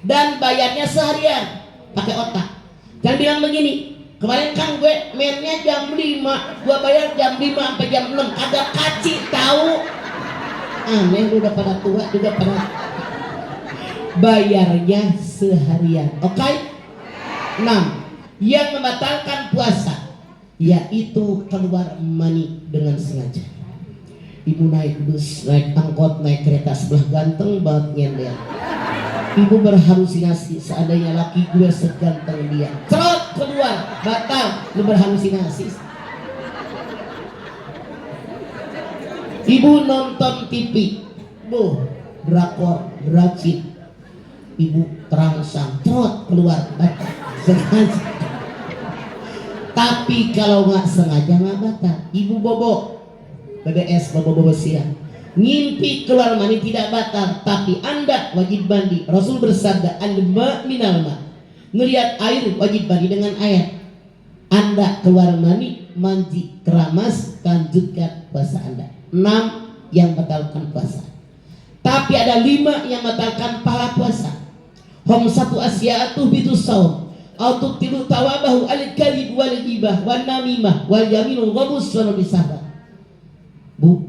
Dan bayarnya seharian pakai otak. Jangan bilang begini, kemarin kan gue mainnya jam 5, gue bayar jam 5 sampai jam 6, agak kaci tahu. Aneh, udah pada tua juga pada bayarnya seharian. Oke? 6. Yang membatalkan puasa yaitu keluar mani dengan sengaja. Ibu naik bus, naik angkot, naik kereta sebelah ganteng banget nyender. Ibu berhalusinasi seandainya laki gue seganteng dia. Cerot keluar, batal, lu berhalusinasi. Ibu nonton TV, drakor, draksit. Ibu terangsang, trot keluar, batal, sengaja. Tapi kalau nggak sengaja nggak batal. Ibu bobo, BBS, bobo siang, ngimpi keluar mani tidak batal, tapi Anda wajib mandi. Rasul bersabda, al-ma minal ma, ngelihat air wajib mandi dengan air. Anda keluar mani, mandi keramas, lanjutkan puasa Anda. 6 yang batalkan puasa. Tapi ada 5 yang batalkan pahala puasa. Hom satu asya'atu bitus saum, atau tilu tawabahu al-kadhib wal ghibah wan namimah wal yaminul ghamus wal bisabah. Bu,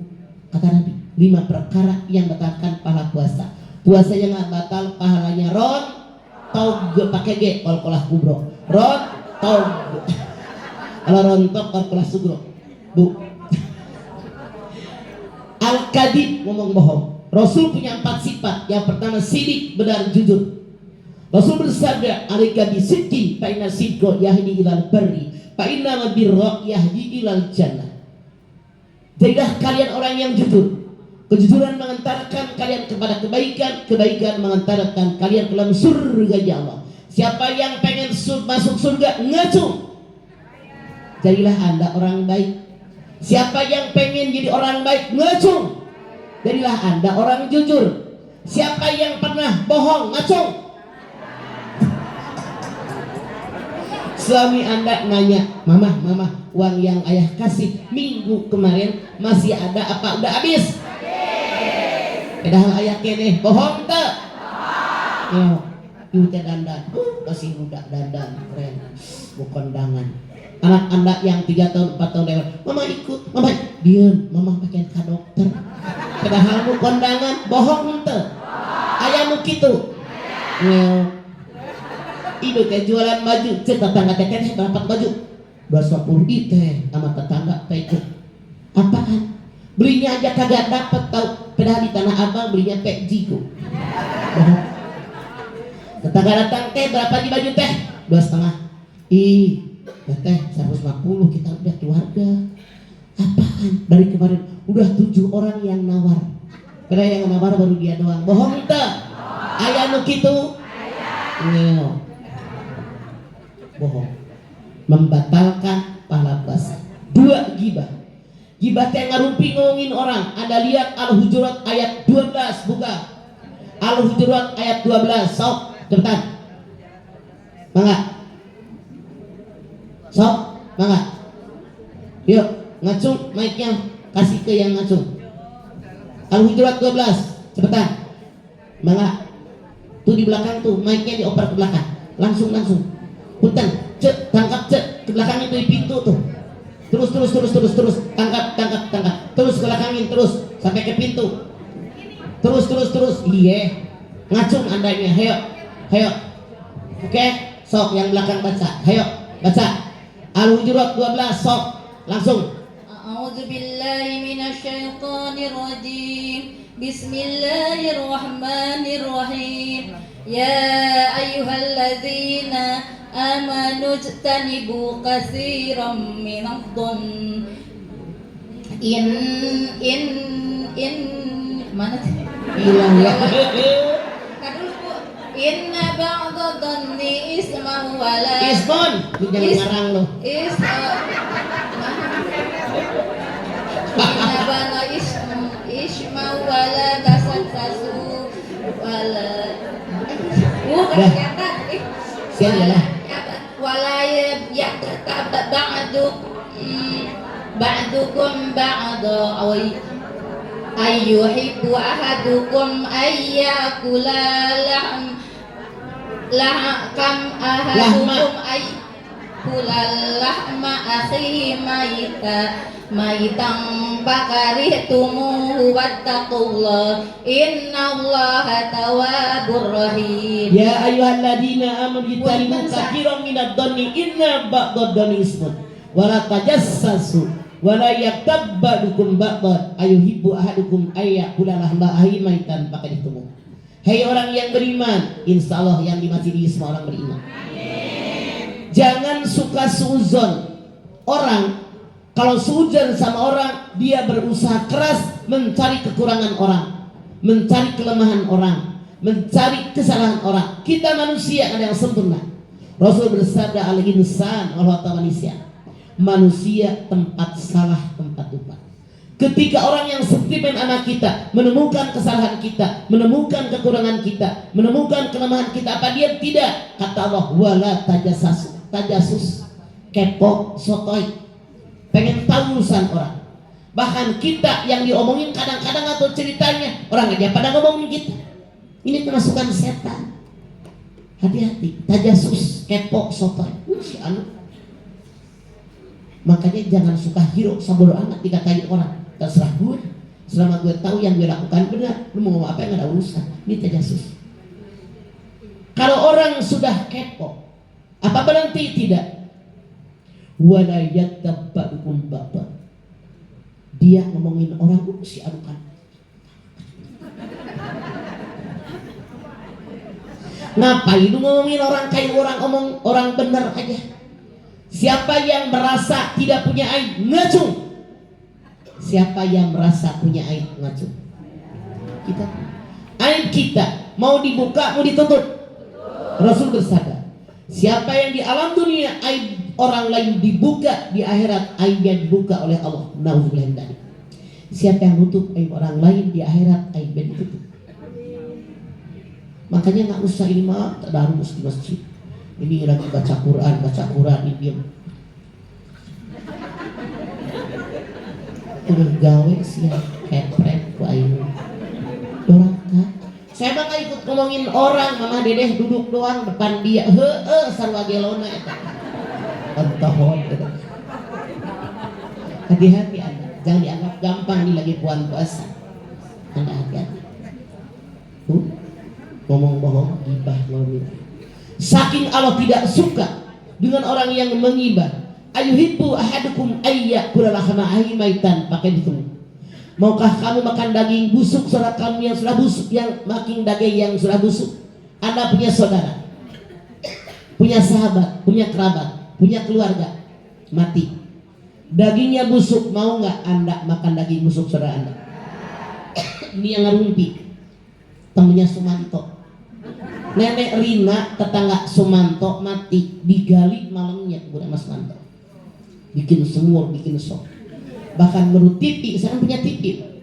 kata Nabi, 5 perkara yang batalkan pahala puasa. Puasa yang nggak batal pahalanya ron tau pakai G kolkolah kubro. Ron tau kalau rontok kolkolah sugro. Bu, al-kadhib ngomong bohong. Rasul punya 4 sifat. Yang pertama sidik, benar, jujur. Rasul bersabda, "Alika bisidqi fa inna sidqa yahdi ilal barri fa inna birra yahdi ilal jannah." Jadilah kalian orang yang jujur. Kejujuran mengantarkan kalian kepada kebaikan, kebaikan mengantarkan kalian ke dalam surga ya Allah. Siapa yang pengen masuk surga, ngacu. Jadilah Anda orang baik. Siapa yang pengen jadi orang baik, ngacu. Jadilah Anda orang jujur. Siapa yang pernah bohong, ngacu. Suami Anda nanya, mama, uang yang ayah kasih minggu kemarin masih ada apa udah habis? Padahal ayah kene bohong tak? Yo, ibu teh dandan, masih muda dandan, keren, bukan kondangan. Anak Anda yang 3 tahun 4 tahun lewat, mama ikut, mama diam, mama pakai ke dokter. Padahal mu kondangan, bohong tak? Ayahmu gitu. Yo. Ibu teh jualan baju, cerita tangga teh berapa baju? 250 teh sama tetangga teh ikut. Apaan? Belinya aja kagak dapet tau. Padahal di Tanah Abang belinya teh jigo. Tetangga datang, teh berapa di baju teh? 2,5. Ih, teh 150, kita udah keluarga. Apaan? Dari kemarin udah 7 orang yang nawar. Karena yang nawar baru dia doang. Bohong teh? Aya nu kitu? Aya. Bohong. Membatalkan pahala puasa. 2, gibah. Gibah teh ngarumpi ngomongin orang. Anda lihat Al-Hujurat ayat 12, buka. Al-Hujurat ayat 12. Sok, cepetan. Mangga. Sok, mangga. Yuk, ngacung mic-nya, kasih ke yang ngacung. Al-Hujurat 12, cepetan. Mangga. Tuh di belakang tuh, mic-nya dioper ke belakang. Langsung. Punten, cek, tangkap cek, ke belakang itu di pintu tuh. Terus, tangkap. Terus ke belakangin terus sampai ke pintu. Terus. Iya. Ngacung andanya, hayo. Oke, sok yang belakang baca. Hayo, baca. Al-Hujurat 12, sok. Langsung. A'udzu billahi minasyaitonir rajim. Bismillahirrahmanirrahim. Ya ayyuhalladzina amanu ijtanibu katsiran minadh-dhonn. In mana sih? Hilang ya. Kan dulu Bu. Inna ba'dadh-dhanni ismun wala Ismon, lu jangan ngarang lo. Inna ba'dha ismun wala tasassasu wala Dah. kata Sian ya lah. wala yaqtab ba'dukum ba'da ayyuhibbu ahadukum ayyakula laham ahadukum ayyakula lahma akhihi maitan fakarihtumuhu wattaqullah innallaha tawwabur rahim. Ya ayyuhalladzina amanu ijtanibu katsiran minadh-dhanni inna ba'dadh-dhanni ismun wala tajassasu wala yaktab ba'dukum ba'dhan ayuhibbu ahadukum ayyakula lahma akhihi maitan fakarihtumuhu. Hai orang yang beriman, insyaallah yang di masjid ini semua orang beriman. Jangan suka suuzon orang. Kalau suuzon sama orang, dia berusaha keras mencari kekurangan orang, mencari kelemahan orang, mencari kesalahan orang. Kita manusia ada yang sempurna. Rasul bersabda al-insan Allah manusia tempat salah, tempat lupa. Ketika orang yang sentimen anak kita menemukan kesalahan kita, menemukan kekurangan kita, menemukan kelemahan kita, apa dia tidak? Kata Allah, wala tajasus, kepo, sotoy, pengen tahu urusan orang. Bahkan kita yang diomongin kadang-kadang atau ceritanya orang aja pada ngomongin kita. Ini kemasukan setan. Hati-hati, tajasus, kepo, sotoy. Makanya jangan suka hero sabodo amat dikatain orang. Terserah gue, selama gue tahu yang gue lakukan benar, lu mau ngomong apa yang ada urusan. Ini tajasus. Kalau orang sudah kepo, apa berhenti? Tidak. Wala yattabba'ukum ba'dhan. Dia ngomongin orang si adukan. Ngapain lu ngomongin orang kayak orang ngomong orang benar aja. Siapa yang merasa tidak punya aib, ngacung. Siapa yang merasa punya aib, ngacung. Kita aib kita mau dibuka mau ditutup. Rasul bersabda, siapa yang di alam dunia aib orang lain dibuka, di akhirat aibnya dibuka oleh Allah. Nauzubillah min dzalik. Siapa yang nutup aib orang lain, di akhirat aibnya ditutup. Makanya nggak usah ini mah tadarus di masjid. Ini lagi baca Quran ini diam. Udah gawe sih kepret ku aing. Doraka. Saya mah nggak ikut ngomongin orang, Mama Dedeh duduk doang depan dia. Sarwa gelona eta. Ontahon eta. Hati-hati Anda, jangan dianggap gampang nih lagi puasa. Anda hati-hati. Tuh, ngomong bohong, gibah ngomong. Saking Allah tidak suka dengan orang yang menggibah, ayuhibbu ahadukum ayyakula lahma maitan, pakai itu. Maukah kamu makan daging busuk saudara kamu yang sudah busuk, yang makin daging yang sudah busuk? Anda punya saudara, punya sahabat, punya kerabat, punya keluarga mati, dagingnya busuk, mau nggak Anda makan daging busuk saudara Anda? Ini yang ngerumpi temennya Sumanto, nenek Rina tetangga Sumanto mati, digali malamnya kemudian Mas Sumanto, bikin semur, bikin sok, bahkan menurut TV, saya punya TV,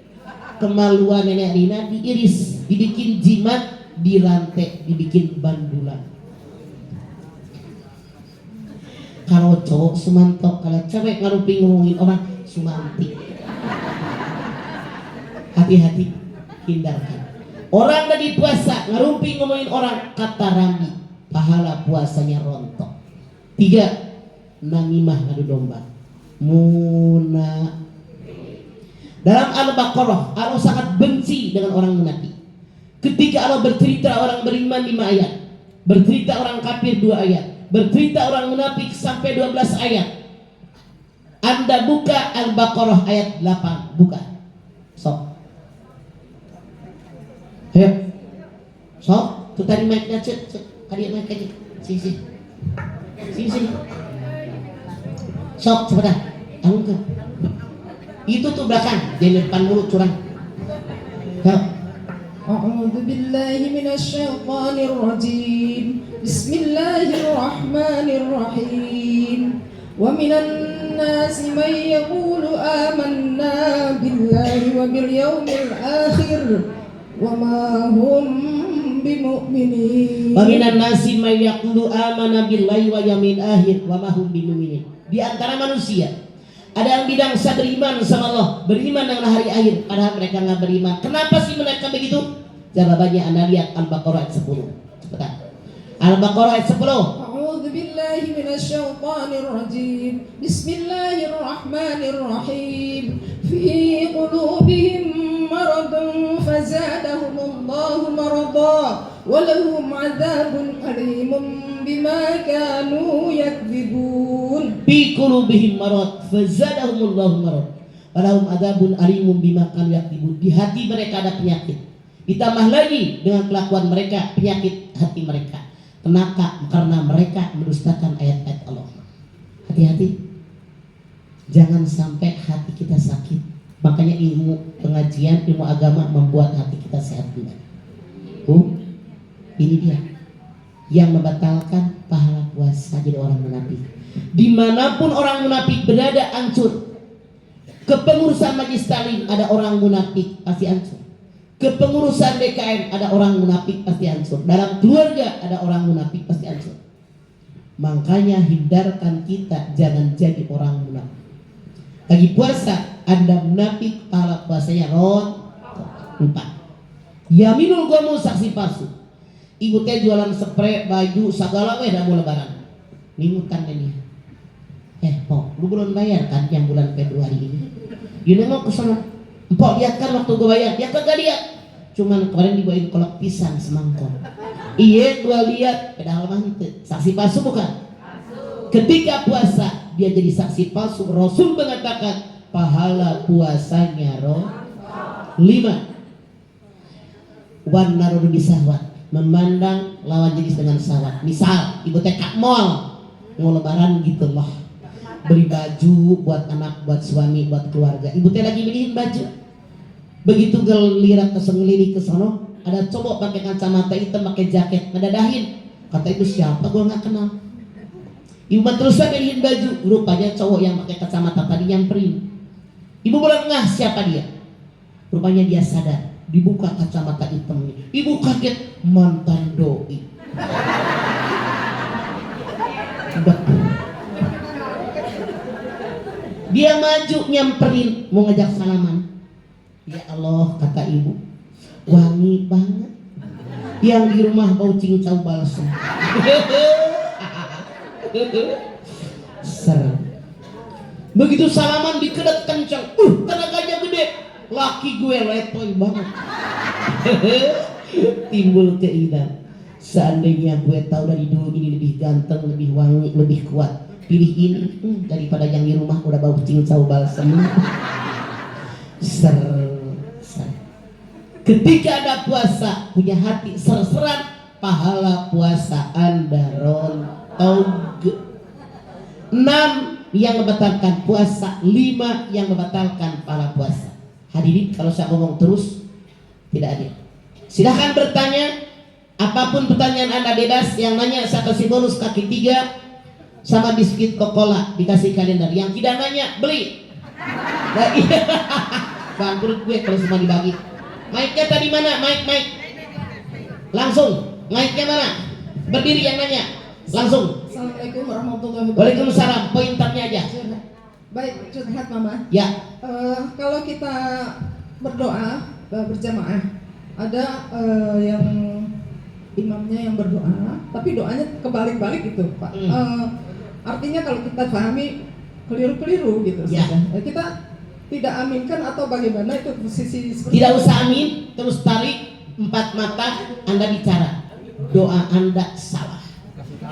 kemaluan nenek Rina diiris, dibikin jimat, dirantai, dibikin bandulan. Kalau cowok Sumanto, kalau cewek ngarupin ngomongin orang Sumanti. Hati-hati, hindarkan. Orang lagi puasa ngarupin ngomongin orang, kata Rami, pahala puasanya rontok. 3, namimah ngadu domba. Dalam Al-Baqarah, Allah sangat benci dengan orang munafik. Ketika Allah bercerita orang beriman 5 ayat, bercerita orang kafir 2 ayat, bercerita orang munafik sampai 12 ayat. Anda buka Al-Baqarah ayat 8, buka. Sok. Ayo. Sok, tuh tadi mic-nya cek, tadi mic-nya. Sini. Sok, cepetan. Angkat. Itu tuh belakang, jangan depan mulut curang. Ayo. أعوذ بالله من الشيطان الرجيم بسم الله الرحمن الرحيم ومن الناس من يقول آمنا بالله وباليوم الآخر وما هم بمؤمنين. ومن الناس من يقول آمنا بالله واليوم الآخر وما هم بمؤمنين. Di antara manusia ada yang bilang saya beriman sama Allah, beriman dengan hari akhir, padahal mereka nggak beriman. Kenapa sih mereka begitu? Jawabannya Anda lihat Al-Baqarah ayat 10. Cepetan. Al-Baqarah ayat 10. A'udzu billahi minasyaitonir rajim. Bismillahirrahmanirrahim. Fi qulubihim maradun fazadahumullahu marada wa lahum 'adzabun alimun bima kanu yakdzibun. Fi qulubihim marad fazadahumullahu marad wa lahum 'adzabun alimun bima kanu yakdzibun. Di hati mereka ada penyakit. Ditambah lagi dengan kelakuan mereka, penyakit hati mereka. Kenapa? Karena mereka mendustakan ayat-ayat Allah. Hati-hati, jangan sampai hati kita sakit. Makanya ilmu pengajian, ilmu agama membuat hati kita sehat juga. Ini dia yang membatalkan pahala puasa jadi orang munafik. Dimanapun orang munafik berada, hancur. Kepengurusan Majelis Taklim ada orang munafik, pasti hancur. Kepengurusan DKM ada orang munafik, pasti hancur. Dalam keluarga ada orang munafik, pasti hancur. Makanya hindarkan kita jangan jadi orang munafik. Lagi puasa Anda munafik, pahala puasanya rontok. 4. Yaminul ghamus, saksi palsu. Ibu teh jualan spray, baju, segala dah mau lebaran. Mingutan ini. Pok, lu belum bayar kan yang bulan Februari ini? You nengok ke sana. Empok lihat kan waktu gue bayar, ya kagak lihat. Cuman kemarin dibawain kolak pisang semangkok. Iya gua lihat, padahal mantep. Saksi palsu bukan? Ketika puasa dia jadi saksi palsu. Rasul mengatakan pahala puasanya 5. Wan narudu bisahwat, memandang lawan jenis dengan syahwat. Misal ibu teh kak mall mau lebaran gitu loh, beli baju buat anak, buat suami, buat keluarga. Ibu teh lagi milihin baju. Begitu gelirat kesengelirik ke sono, ada cowok pakai kacamata hitam, pakai jaket, ngedadahin. Kata itu siapa? Gua nggak kenal. Ibu terus milihin baju, rupanya cowok yang pakai kacamata tadi nyamperin. Ibu mulai ngah siapa dia? Rupanya dia sadar, dibuka kacamata hitamnya. Ibu kaget, mantan doi. Dia maju nyamperin, mau ngajak salaman. Ya Allah, kata ibu, wangi banget. Yang di rumah bau cincau balsam. Serem. Begitu salaman dikedet kencang, tenaganya gede. Laki gue letoy banget. Timbul keinginan. Seandainya gue tahu dari dulu ini lebih ganteng, lebih wangi, lebih kuat, pilih ini daripada yang di rumah udah bau cincau balsam. Ser. Ketika Anda puasa punya hati ser-seran, pahala puasa Anda rontok. 6 yang membatalkan puasa, 5 yang membatalkan pahala puasa. Hadirin, kalau saya ngomong terus tidak adil. Silahkan bertanya, apapun pertanyaan Anda bebas. Yang nanya saya kasih bonus kaki 3 sama biskuit Coca-Cola dikasih kalender. Yang tidak nanya beli. Nah, iya. Bangkrut gue kalau semua dibagi. Mic-nya tadi mana? Mic. Langsung. Mic-nya mana? Berdiri yang nanya. Langsung. Assalamualaikum warahmatullahi wabarakatuh. Waalaikumsalam. Pointernya aja. Baik, curhat Mama. Ya. Kalau kita berdoa berjamaah, ada yang imamnya yang berdoa, tapi doanya kebalik-balik gitu, Pak. Artinya kalau kita pahami keliru-keliru gitu. Ya. Kita tidak aminkan atau bagaimana itu posisi seperti Tidak itu? usah amin. Terus tarik 4 mata. Anda bicara. Doa Anda salah.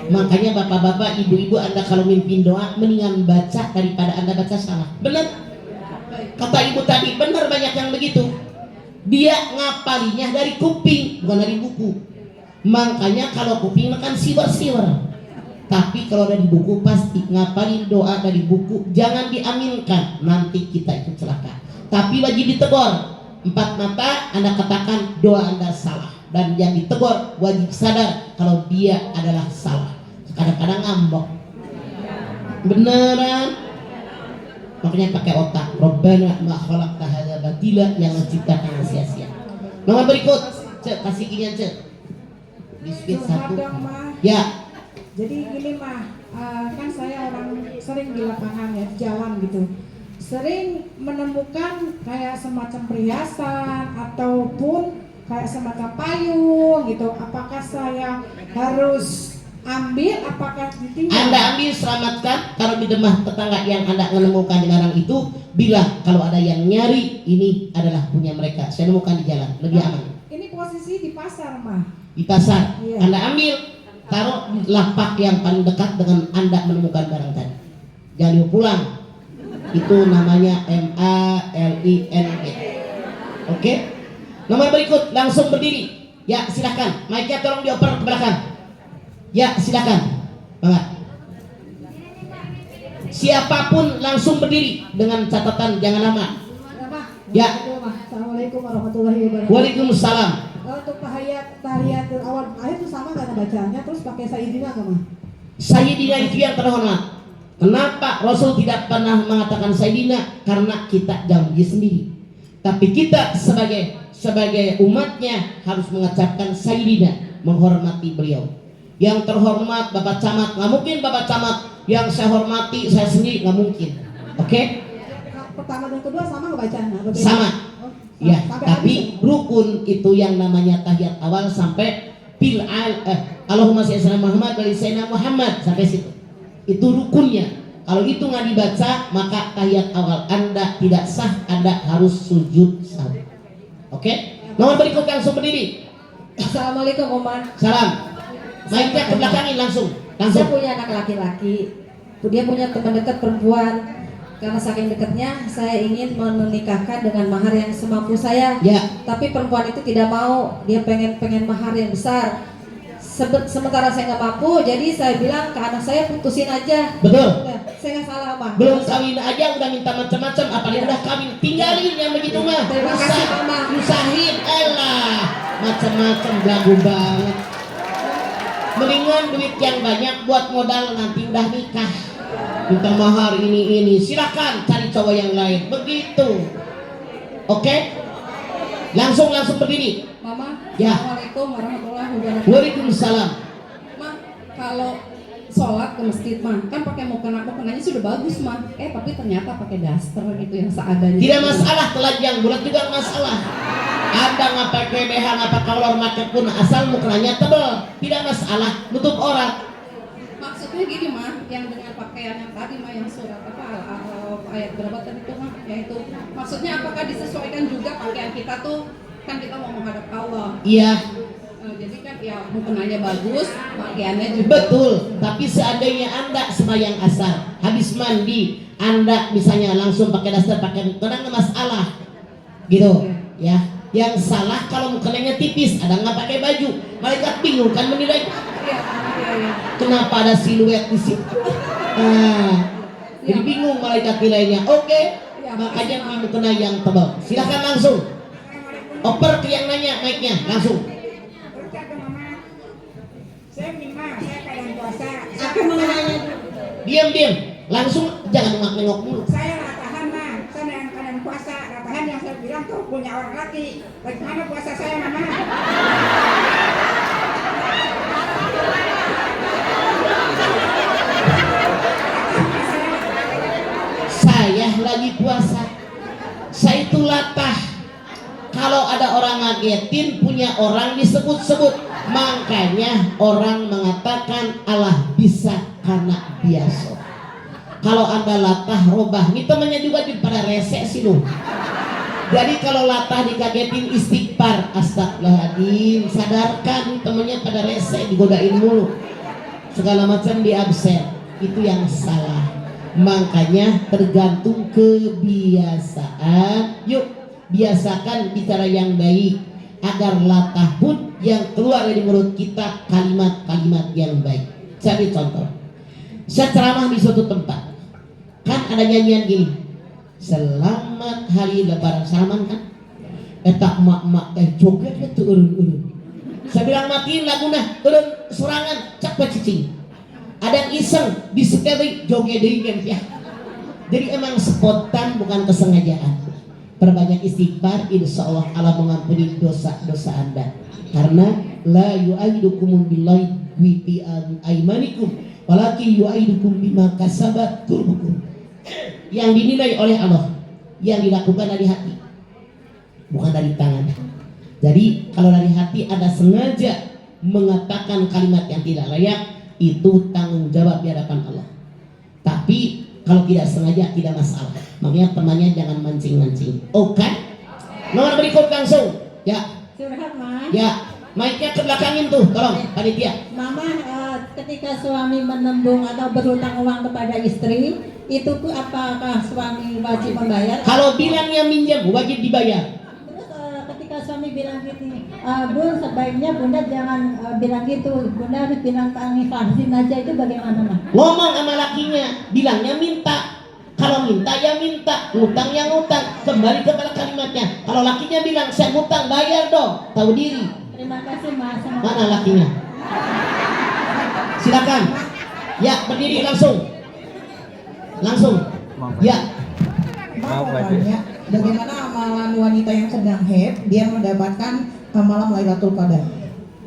Makanya bapak-bapak, ibu-ibu, Anda kalau mimpin doa mendingan baca daripada Anda baca salah. Benar? Kata ibu tadi, benar banyak yang begitu. Dia ngapalinya dari kuping, bukan dari buku. Makanya kalau kuping makan siwer-siwer. Tapi kalau dari buku pasti ngapalin doa dari buku, jangan diaminkan, nanti kita ikut celaka. Tapi wajib ditegur. 4 mata Anda katakan doa Anda salah, dan yang ditegur wajib sadar kalau dia adalah salah. Kadang-kadang ngambek. Beneran. Makanya pakai otak. Rabbana ma khalaqta hadza batila, yang menciptakan sia-sia. Nomor berikut, Cek, kasih ginian, Cek. Biskuit 1. Ya. Jadi gini mah, kan saya orang sering di lapangan ya, di jalan gitu. Sering menemukan kayak semacam perhiasan ataupun kayak semacam payung gitu. Apakah saya harus ambil, apakah ditinggal? Anda ambil, selamatkan. Kalau di rumah tetangga yang Anda menemukan di barang itu, bilang kalau ada yang nyari, ini adalah punya mereka. Saya nemukan di jalan, lebih aman. Ini posisi di pasar mah. Di pasar, Iya. Anda ambil, taruh di lapak yang paling dekat dengan Anda menemukan barang tadi. Jangan dibawa pulang. Itu namanya MALING. Oke? Nomor berikut, langsung berdiri. Ya, silakan. Mic-nya tolong dioper ke belakang. Ya, silakan. Bapak. Siapapun langsung berdiri dengan catatan jangan lama. Ya. Assalamualaikum warahmatullahi wabarakatuh. Waalaikumsalam. Untuk tahiyat awal ayat itu sama nggak bacaannya, terus pakai sayyidina nggak mah? Sayyidina itu yang terhormat. Kenapa Rasul tidak pernah mengatakan Sayyidina? Karena kita janji sendiri. Tapi kita sebagai umatnya harus mengucapkan Sayyidina, menghormati beliau. Yang terhormat Bapak Camat, nggak mungkin Bapak Camat. Yang saya hormati saya sendiri, nggak mungkin. Oke? Pertama dan kedua sama nggak bacaannya? Sama. Ya, sampai tapi habis. rukun itu yang namanya tahiyat awal sampai Allahumma shalli ala Muhammad wa sayyidina Muhammad, sampai situ. Itu rukunnya. Kalau itu nggak dibaca, maka tahiyat awal Anda tidak sah. Anda harus sujud sahwi. Oke? Nomor berikut langsung berdiri. Assalamualaikum Oman. Salam. Mic-nya ke belakangin langsung. Saya Langsung. punya anak laki-laki. Dia punya teman dekat perempuan. Karena saking dekatnya, saya ingin menikahkan dengan mahar yang semampu saya. Ya. Tapi perempuan itu tidak mau. Dia pengen mahar yang besar. Sementara saya nggak mampu, jadi saya bilang ke anak saya putusin aja. Betul. Udah, saya nggak salah mah. Belum kawin aja udah minta macam-macam, apalagi udah kawin. Tinggalin yang begitu mah. Terima kasih, Mama. Usahin, elah. Macam-macam belagu banget. Mendingan duit yang banyak buat modal nanti udah nikah. Minta mahar ini. Silakan cari cowok yang lain. Begitu. Oke? Langsung berdiri. Mama, Ya. Assalamualaikum warahmatullahi wabarakatuh. Waalaikumsalam. Ma, kalau sholat ke masjid mah kan pakai mukenanya sudah bagus mah. Tapi ternyata pakai daster gitu yang seadanya. Tidak masalah, telanjang bulat juga masalah. Anda nggak pakai BH, nggak pakai kolor make pun, asal mukenanya tebel, tidak masalah, nutup orang. Maksudnya gini mah, yang dengan pakaian yang tadi mah yang surat apa ayat berapa tadi itu mah, yaitu maksudnya apakah disesuaikan juga pakaian kita tuh, kan kita mau menghadap Allah. Iya. jadi kan ya mukenanya bagus, pakaiannya juga. Betul, tapi seandainya Anda sembahyang asar, habis mandi, Anda misalnya langsung pakai daster, pakai mukena, nggak masalah, gitu, ya. Yang salah kalau mukenanya tipis, ada nggak pakai baju, malaikat bingung kan menilai. Iya. Kenapa ada siluet di situ? Nah, jadi bingung malaikat nilainya. Oke, makanya beli mukena yang tebal. Silahkan langsung. Oper ke yang nanya mic-nya langsung. Saya Mima, saya kadang puasa. Aku mau nanya. Diam, langsung jangan nengok mulu. Saya latahan mah, saya yang kadang puasa. Latahan yang saya bilang tuh punya orang laki. Bagaimana puasa saya mama? Saya lagi puasa. Saya itu latah. Kalau ada orang ngagetin, punya orang disebut-sebut. Makanya orang mengatakan Allah bisa karena biasa. Kalau Anda latah robah, ini temannya juga di pada rese sih loh. Jadi kalau latah dikagetin istighfar, astagfirullahaladzim, sadarkan temannya pada rese, digodain mulu, segala macam di absen. Itu yang salah. Makanya tergantung kebiasaan. Yuk biasakan bicara yang baik, agar latah pun yang keluar dari mulut kita kalimat-kalimat yang baik. Saya beri contoh. Saya ceramah di suatu tempat, kan ada nyanyian gini, selamat hari lebaran, salaman kan, etak mak-mak joget itu urun-urun. Saya bilang matiin lagu nah, urun sorangan capek cicing. Ada yang iseng di setel joget dengan ya. Jadi emang spontan, bukan kesengajaan. Perbanyak istighfar, insya Allah Allah mengampuni dosa-dosa Anda. Karena la yu'aidukum billahi fi aimanikum walakin yu'aidukum bima kasabat qulubukum. Yang dinilai oleh Allah, yang dilakukan dari hati, bukan dari tangan. Jadi kalau dari hati Anda sengaja mengatakan kalimat yang tidak layak, itu tanggung jawab di hadapan Allah. Tapi kalau tidak sengaja tidak masalah. Makanya temannya jangan mancing-mancing. Oke? Nomor berikut langsung. Ya. Curhat mah. Ya. Mic-nya ke belakangin tuh, tolong panitia. Mama, ketika suami menembung atau berhutang uang kepada istri, itu tuh apakah suami wajib membayar? Kalau bilangnya minjam wajib dibayar. Terus ketika suami bilang gini, Bun sebaiknya Bunda jangan bilang gitu, Bunda harus bilang ikhlasin aja, itu bagaimana mah? Ngomong sama lakinya, bilangnya minta. Kalau minta ya minta, ngutang ya ngutang. Kembali kepada kalimatnya. Kalau lakinya bilang saya ngutang, bayar dong. Tahu diri. Terima kasih Mas. Mana lakinya? Silakan. Ya, berdiri langsung. Langsung. Ya. Mau tanya, bagaimana amalan wanita yang sedang haid dia mendapatkan malam Lailatul Qadar?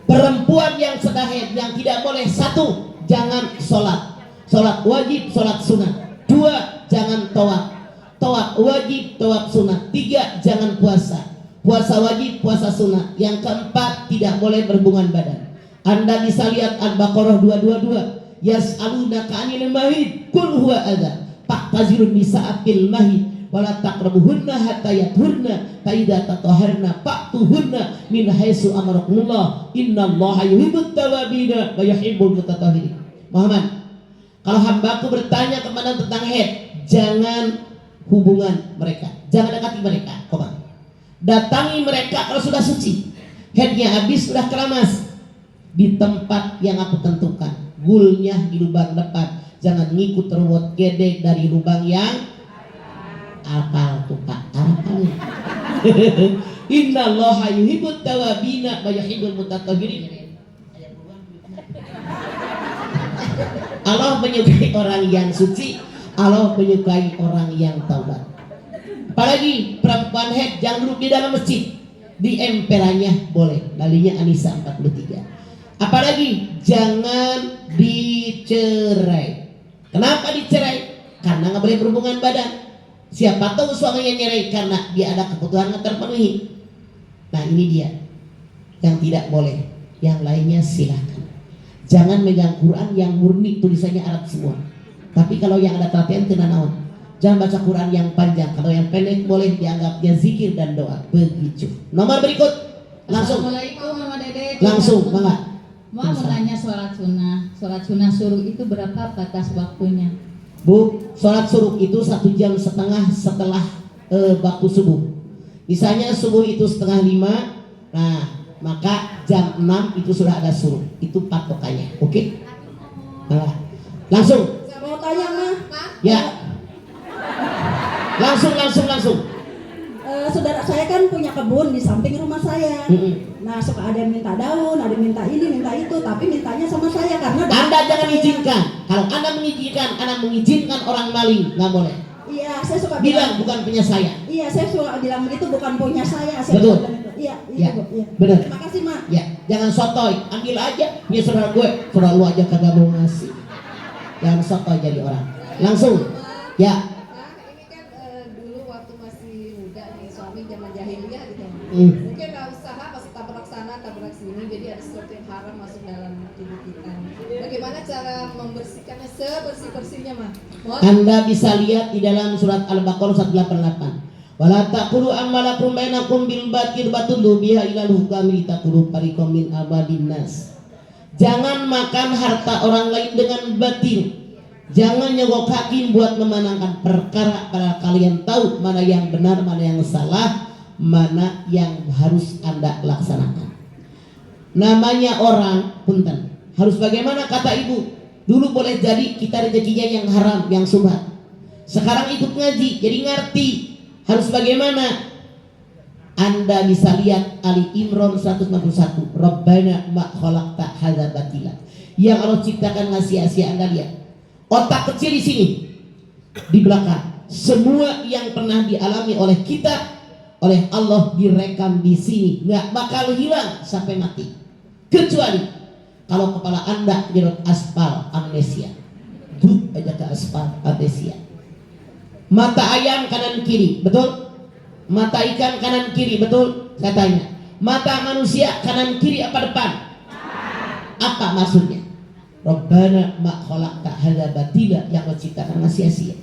Perempuan yang sedang haid yang tidak boleh, satu, jangan sholat. Sholat wajib, sholat sunat. Dua, jangan tawaf. Tawaf wajib, tawaf sunat. Tiga, jangan puasa. Puasa wajib, puasa sunat. Yang keempat, tidak boleh berhubungan badan. Anda bisa lihat Al-Baqarah 222. Yas'alunaka 'anil mahid qul huwa adza fa'tazirun nisa'atil mahid wala taqrabuhunna hatta yathurna fa idza tatahharna fa'tuhunna min haitsu amarakumullah innallaha yuhibbut tawwabina wa yuhibbul mutatahhirin. Muhammad, kalau hambaku bertanya kepada tentang haid, jangan hubungan mereka, jangan dekati mereka, datangi mereka kalau sudah suci. Haidnya habis, sudah keramas, di tempat yang aku tentukan, gulnya di lubang depan, jangan ngikut terwot gede dari lubang yang akal tuh Pak, akal. Innallaha yuhibbut tawwabina wa yuhibbul mutatahhirin. Allah menyukai orang yang suci, Allah menyukai orang yang taubat. Apalagi perempuan haid jangan duduk di dalam masjid, di emperannya boleh. Lalinya Anisa 43. Apalagi jangan dicerai. Kenapa dicerai? Karena nggak boleh berhubungan badan. Siapa tahu suaminya nyerai karena dia ada kebutuhan yang terpenuhi. Nah ini dia yang tidak boleh. Yang lainnya silakan. Jangan megang Quran yang murni tulisannya Arab semua. Tapi kalau yang ada tatian kena naon. Jangan baca Quran yang panjang. Kalau yang pendek boleh dianggap dia zikir dan doa. Begitu. Nomor berikut. Langsung. Assalamualaikum Mama Dede. Langsung, Mama. Mau nanya sholat sunnah. Sholat sunnah suruh itu berapa batas waktunya? Bu, sholat suruh itu 1,5 jam setelah waktu subuh. Misalnya subuh itu 4:30, nah maka jam 6 itu sudah ada suruh. Itu patokannya, oke? Nah, langsung. Mau tanya mah, Ya. Langsung. saudara saya kan punya kebun di samping rumah saya. Nah suka ada yang minta daun, ada yang minta ini, minta itu, tapi mintanya sama saya karena Anda jangan izinkan. Kalau Anda mengizinkan orang maling, nggak boleh. Iya, saya suka Bilang bukan punya saya. Iya, saya suka bilang begitu, bukan punya saya. Saya Betul. bilang itu. Iya, Ya, Bu, iya. benar. Terima kasih, Mak. Ya, jangan sotoy. Ambil aja. Ini saudara gue, saudara lu aja kagak mau ngasih. Jangan sotoy jadi orang. Langsung. Ya. Ini kan dulu waktu masih muda nih, suami zaman jahiliyah gitu. Mungkin nggak usaha masuk tabrak sana, tabrak sini, jadi ada sesuatu yang haram masuk dalam tubuh kita. Bagaimana cara membersihkannya sebersih-bersihnya, Mah? Anda bisa lihat di dalam surat Al-Baqarah 188. Wala taqulu amalakum bainakum bil batil batulu biha ilal hukami taqulu fariqam min abadin nas. Jangan makan harta orang lain dengan batil. Jangan nyogok hakim buat memenangkan perkara padahal kalian tahu mana yang benar, mana yang salah, mana yang harus Anda laksanakan. Namanya orang, punten. Harus bagaimana kata ibu? Dulu boleh jadi kita rezekinya yang haram, yang subhat. Sekarang ikut ngaji, jadi ngerti harus bagaimana. Anda bisa lihat Ali Imran 151. Rabbana ma khalaqta hadza batila. Yang Allah ciptakan nggak sia-sia. Anda lihat otak kecil di sini, di belakang. Semua yang pernah dialami oleh kita, oleh Allah direkam di sini, nggak bakal hilang sampai mati. Kecuali kalau kepala Anda nyerot aspal, amnesia. Duduk aja ke aspal, amnesia. Mata ayam kanan kiri, betul? Mata ikan kanan kiri, betul? Katanya. Mata manusia kanan kiri apa depan? Apa maksudnya? Rabbana ma khalaqta hadza batila, yang menciptakan sia-sia.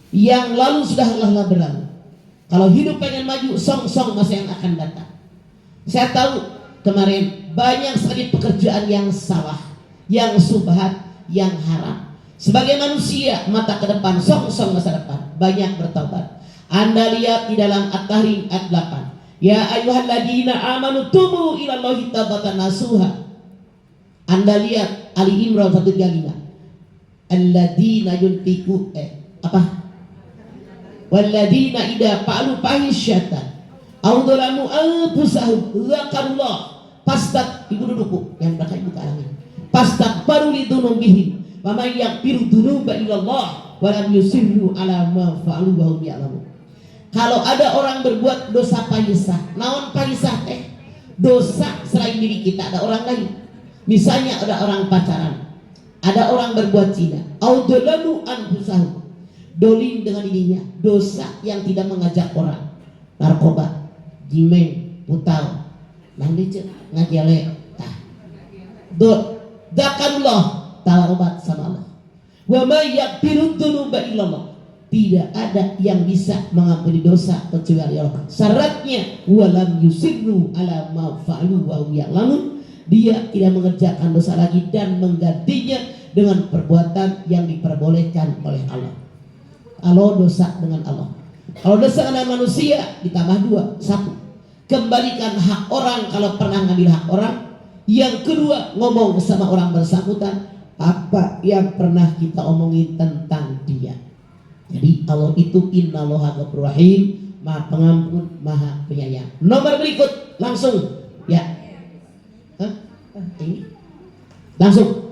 Yang lalu sudah lelah berlalu. Kalau hidup pengen maju, song-song masa yang akan datang. Saya tahu kemarin banyak sekali pekerjaan yang salah, yang subhat, yang haram. Sebagai manusia, mata ke depan, song-song masa depan, banyak bertobat. Anda lihat di dalam At-Tahrim ayat 8. Ya ayyuhalladzina amanu tubu ilallahi taubatan nasuha. Anda lihat Ali Imran 135. Alladzina yunfiqu walladzina idza fa'alu fahisyatan aw dzalamu anfusahum dzakarullah ibu duduk yang belakang ibu kalangan fastaghfiru lidzunubihim wa may yaghfiru dzunuba illallah wa lam yusirru ala ma fa'alu wa hum ya'lamun. Kalau ada orang berbuat dosa pahisah, naon pahisah teh? Dosa selain diri kita, ada orang lain. Misalnya ada orang pacaran, ada orang berbuat zina, au dzalamu anfusahum, dolim dengan dirinya, dosa yang tidak mengajak orang, narkoba, jimeng, putal, nanti ngajele, tah, dzakarullah, taubat sama Allah. Wa may yaghfiru dzunuba illallah. Tidak ada yang bisa mengampuni dosa kecuali Allah. Syaratnya walam yusirru ala ma fa'alu wa hum ya'lamun. Dia tidak mengerjakan dosa lagi dan menggantinya dengan perbuatan yang diperbolehkan oleh Allah. Kalau dosa dengan Allah, kalau dosa dengan manusia ditambah 2. 1, kembalikan hak orang kalau pernah ngambil hak orang. Yang kedua, ngomong sama orang bersangkutan apa yang pernah kita omongin tentang dia. Jadi Allah itu innallaha ghafurur rahim, Maha Pengampun, Maha Penyayang. Nomor berikut langsung ya. Ini langsung.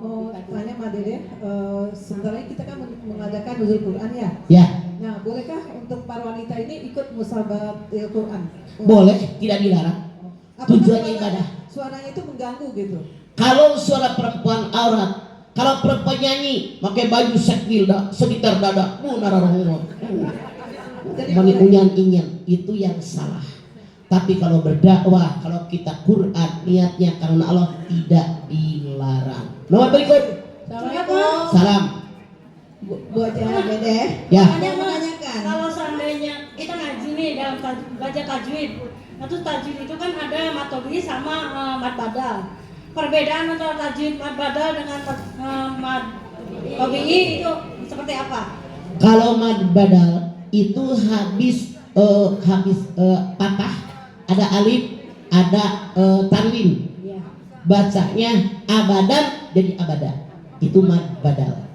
Mau tanya Mbak Dede, sebentar lagi kita kan mengadakan nuzul Quran ya. Ya. Nah, bolehkah untuk para wanita ini ikut musabahat Quran? Boleh, tidak dilarang. Tujuannya ibadah. Suaranya itu mengganggu gitu. Kalau suara perempuan aurat, kalau perempuan nyanyi pakai baju sekil dah sekitar dada, mani unyan-inyan, itu yang salah. Tapi kalau berdakwah, kalau kita Quran niatnya karena Allah, tidak dilarang. Nomor berikut. Assalamualaikum. Salam. Bu Aja Dede. Ya. Hanya menanyakan silakan. Kalau seandainya kita ngaji nih dalam belajar tajwid, nah terus tajwid itu kan ada mad tabii sama mad badal. Perbedaan antara tajwid mad badal dengan mad tabii itu seperti apa? Kalau mad badal itu habis patah, ada alif, ada tanwin. Iya. Bacanya abadan jadi abada. Itu mad badal.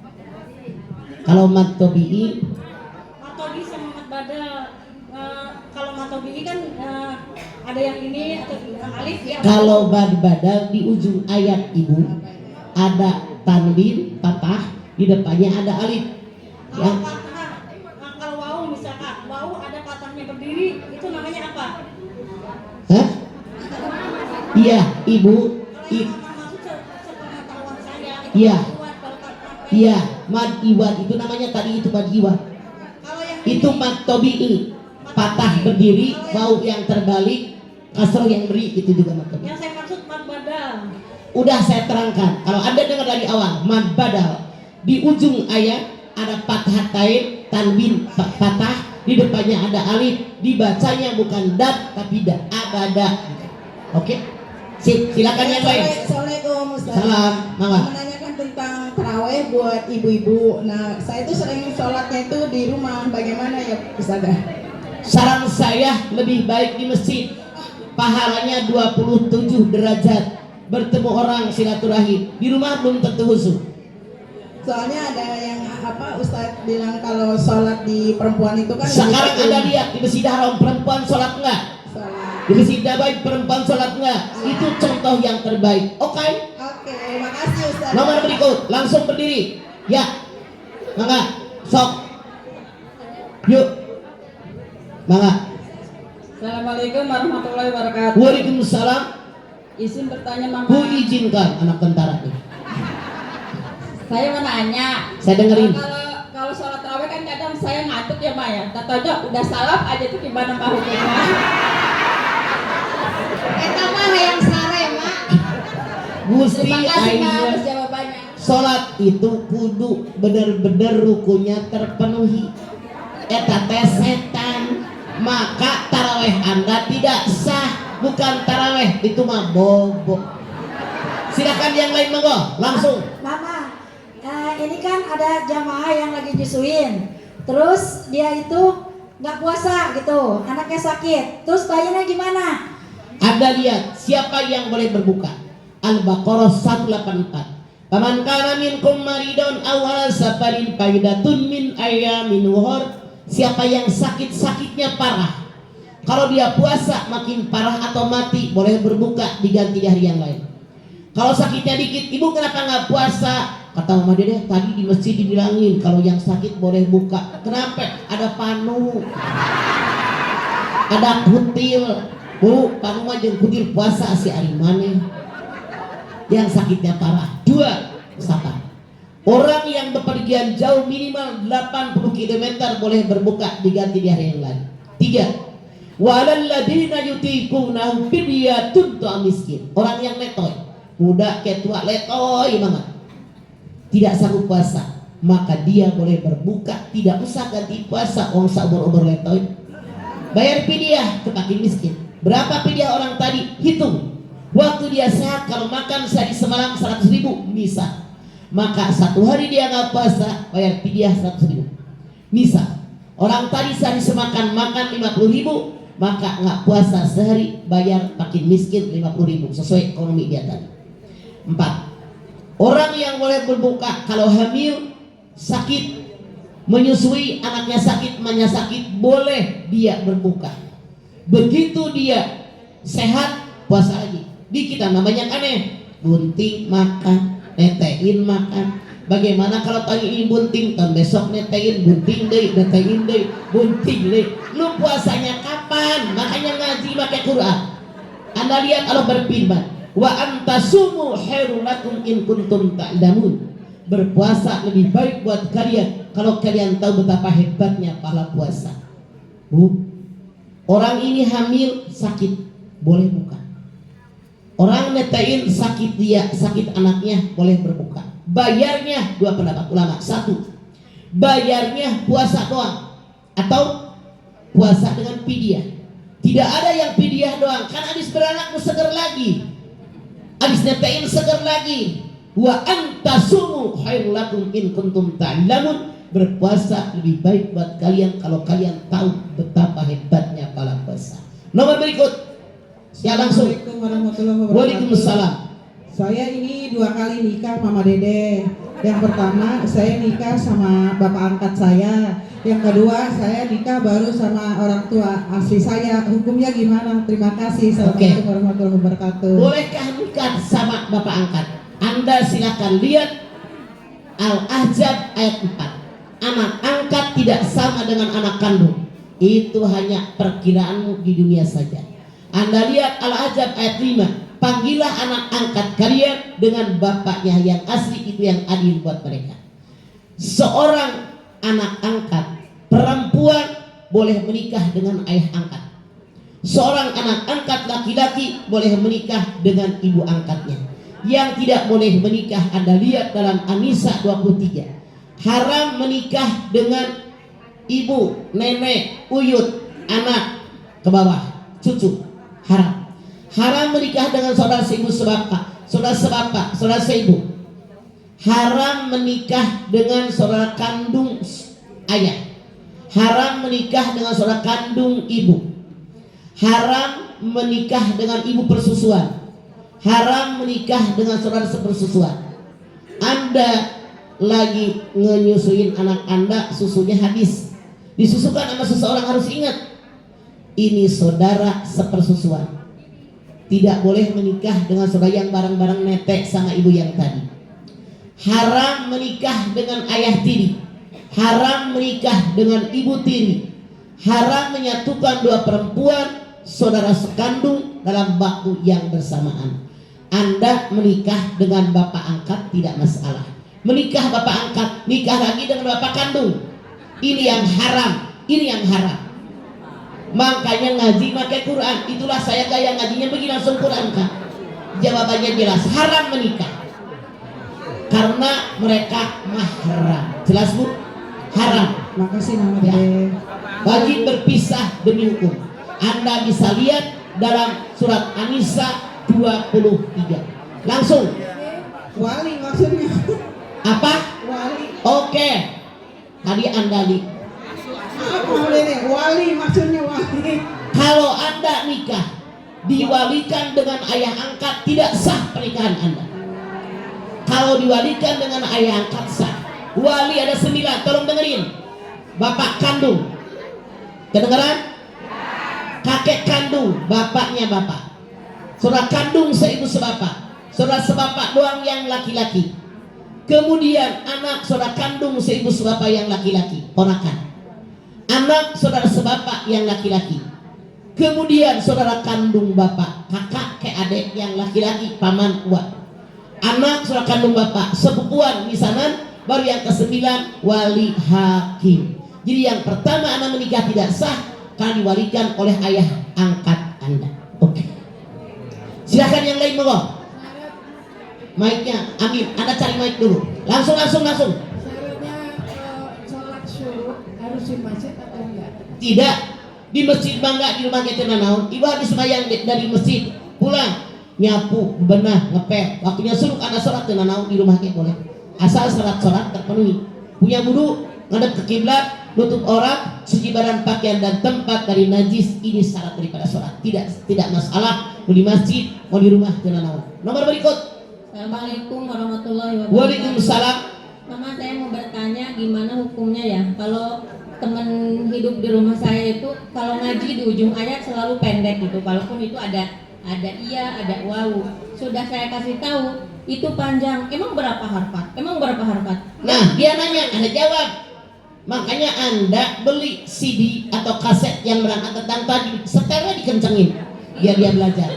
Kalau mad tabii, Mad tabii sama mad badal. Kalau mad tabii kan ada yang ini atau yang alif ya. kalau mad badal di ujung ayat ibu ada tanwin patah, di depannya ada alif. Kalau Yang patah, kalau wau misalkan, wau ada patahnya berdiri, itu namanya apa? Hah? Iya, ibu. Kalau yang mama maksud sepengetahuan saya itu Iya. iwat, kalau patah. Iya, mad iwad itu namanya tadi itu mad iwad. Kalau yang Itu ini, mad tabii. Patah berdiri, wau yang terbalik, kasroh yang beri, itu juga mad tabii. yang saya maksud mad badal. Udah saya terangkan. Kalau Anda dengar dari awal, mad badal di ujung ayat ada fathah tain, tanwin patah, di depannya ada alif, dibacanya bukan dab tapi da, abada. Oke? Silakan yang lain. Assalamualaikum Ustaz. Salam, mama. Menanyakan tentang taraweh buat ibu-ibu. Nah, saya itu sering sholatnya itu di rumah. Bagaimana ya Ustazah? Saran saya lebih baik di masjid. Pahalanya 27 derajat. Bertemu orang silaturahim. Di rumah belum tentu khusyuk. Soalnya ada yang Ustadz bilang kalau sholat di perempuan itu kan Sekarang lebih Anda lihat di Masjid Haram perempuan sholat enggak? sholat. Di Masjid Nabawi perempuan sholat enggak? Itu contoh yang terbaik. Oke? Oke, makasih Ustadz. Nomor berikut, langsung berdiri. Ya. Mangga. Sok. Yuk. Mangga. Assalamualaikum warahmatullahi wabarakatuh. Waalaikumsalam. Izin bertanya Mama. Ku izinkan anak tentara nih. Saya mau nanya. Saya dengerin. Kalau sholat tarawih kan kadang saya ngantuk ya Ma ya. Tatonya udah salam aja tuh gimana Ma hukumnya? Eta mah hayang sare mak. Gusti Terima kasih Ma ayeuna atas jawabannya. salat itu kudu bener-bener rukunya terpenuhi. Eta teh setan. Maka taraweh Anda tidak sah. Bukan taraweh, itu mah bobo. Silakan yang lain monggo, langsung. Mama, ini kan ada jamaah yang lagi nyusuin, terus dia itu nggak puasa gitu, anaknya sakit, terus bayarnya gimana? Anda lihat siapa yang boleh berbuka. Al-Baqarah 184. Paman kana minkum maridun aw ala safarin faidatun min ayyamin ukhra. Siapa yang sakit-sakitnya parah, kalau dia puasa makin parah atau mati, boleh berbuka diganti di hari yang lain. Kalau sakitnya dikit, ibu kenapa nggak puasa? Kata Mama Dede, tadi di masjid dibilangin kalau yang sakit boleh buka. Kenapa? Ada panu, ada kutil. Bu, panu mah jeung kutil puasa si ari maneh. Yang sakitnya parah. 2, sabar. Orang yang bepergian jauh minimal 80 km boleh berbuka diganti di hari yang lain. 3. Walal ladina yutiqunahu fidyatun ta'am miskin. Orang yang letoy, muda kayak tua letoy banget, tidak sanggup puasa, maka dia boleh berbuka, tidak usah ganti puasa. Orang saumur-umur letoy bayar fidyah ke fakir miskin. Berapa fidyah orang tadi? Hitung. Waktu dia sehat, kalau makan sehari semalam 100.000 bisa, maka 1 hari dia nggak puasa, bayar fidyah 100.000. Misal orang tadi sehari semakan makan 50.000, maka nggak puasa sehari, bayar fakir miskin 50.000 sesuai ekonomi dia tadi. 4. Orang yang boleh berbuka kalau hamil, sakit, menyusui, anaknya sakit, emaknya sakit, boleh dia berbuka. Begitu dia sehat, puasa lagi. Di kita namanya aneh, bunting makan, netein makan. Bagaimana kalau tadi ini bunting, tahun besok netein, bunting deh, netein deh, bunting deh. Lu puasanya kapan? Makanya ngaji pakai Quran. Anda lihat Allah berfirman, wa antasumu khairul lakum in kuntum ta'lamun. Berpuasa lebih baik buat kalian kalau kalian tahu betapa hebatnya pahala puasa. Bu, orang ini hamil sakit, boleh buka. Orang netain sakit dia, sakit anaknya, boleh berbuka. Bayarnya 2 pendapat ulama. 1, bayarnya puasa doang. atau puasa dengan fidyah. Tidak ada yang fidyah doang, kan habis beranak seger lagi, habis netain seger lagi. Wa antasumu khairul lakum in kuntum ta'lamun. Berpuasa lebih baik buat kalian kalau kalian tahu betapa hebatnya pahala puasa. Nomor berikut, ya langsung. Assalamualaikum warahmatullahi wabarakatuh. Waalaikumsalam. Saya ini 2 kali nikah Mama Dede. Yang pertama saya nikah sama bapak angkat saya. Yang kedua saya nikah baru sama orang tua asli saya. Hukumnya gimana? Terima kasih. Assalamualaikum warahmatullahi wabarakatuh. Bolehkah nikah sama bapak angkat? Anda silakan lihat Al-Ahzab ayat 4. Anak angkat tidak sama dengan anak kandung. Itu hanya perkiraanmu di dunia saja. Anda lihat Al-Ahzab ayat 5. Panggillah anak angkat kalian dengan bapaknya yang asli, itu yang adil buat mereka. Seorang anak angkat perempuan boleh menikah dengan ayah angkat. Seorang anak angkat laki-laki boleh menikah dengan ibu angkatnya. Yang tidak boleh menikah, Anda lihat dalam An-Nisa 23. Haram menikah dengan ibu, nenek, uyut, anak ke bawah, cucu. Haram. Haram menikah dengan saudara seibu sebapak, saudara sebapak, saudara seibu. Haram menikah dengan saudara kandung ayah. Haram menikah dengan saudara kandung ibu. Haram menikah dengan ibu persusuan. Haram menikah dengan saudara sepersusuan. Anda lagi ngenyusuin anak Anda, susunya habis, disusukan sama seseorang, harus ingat ini saudara sepersusuan. Tidak boleh menikah dengan saudara yang bareng-bareng netek sama ibu yang tadi. Haram menikah dengan ayah tiri. Haram menikah dengan ibu tiri. Haram menyatukan 2 perempuan saudara sekandung dalam waktu yang bersamaan. Anda menikah dengan bapak angkat tidak masalah. Menikah bapak angkat, nikah lagi dengan bapak kandung, ini yang haram. Ini yang haram. Makanya ngaji pakai Quran. Itulah saya gaya ngajinya begini, langsung Quran kan. Jawabannya jelas, haram menikah karena mereka mahram. Jelas Bu? Haram. Makasih Mama Dede. Wajib berpisah demi hukum. Anda bisa lihat dalam surat An-Nisa 23. Langsung. Wali maksudnya. Apa? Wali. Oke. Tadi Anda lihat. Apa Dede? Wali maksudnya wali. Kalau Anda nikah diwalikan dengan ayah angkat, tidak sah pernikahan Anda. Kalau diwalikan dengan ayah angkat sah. Wali ada 9, tolong dengerin. Bapak kandung, kedengeran? Kakek kandung, bapaknya bapak. Saudara kandung seibu sebapak. Saudara sebapak doang yang laki-laki. Kemudian anak saudara kandung seibu sebapak yang laki-laki, ponakan. Anak saudara sebapak yang laki-laki. Kemudian saudara kandung bapak, kakak ke adik yang laki-laki, paman uak. Anak saudara kandung bapak, sepupuan misanan. Baru yang ke-9 wali hakim. Jadi yang pertama Anda menikah tidak sah karena diwalikan oleh ayah angkat Anda. Oke. Silakan yang lain monggo. Mic-nya, Amin. Anda cari mic dulu. Langsung. Syaratnya sholat syuruk harus di masjid atau enggak? Tidak. Di masjid bangga, di rumah kita naon. Ibu habis sembahyang dari masjid, pulang nyapu, benah, ngepel. Waktunya suruh Anda sholat di naon di rumah kita boleh. Asal sholat terpenuhi. Punya wudu, ngadep ke kiblat, nutup aurat, suci badan, pakaian dan tempat dari najis. Ini syarat daripada sholat. Tidak masalah mau di masjid, mau di rumah kita naon. Nomor berikut. Assalamualaikum warahmatullahi wabarakatuh. Waalaikumsalam. Mama, saya mau bertanya gimana hukumnya ya kalau teman hidup di rumah saya itu kalau ngaji di ujung ayat selalu pendek gitu, walaupun itu ada iya, ada wawu. Sudah saya kasih tahu itu panjang. Emang berapa harfat? Nah, dia nanya, Anda jawab. Makanya Anda beli CD atau kaset yang berangkat tentang tajwid, setelnya dikencengin biar dia belajar.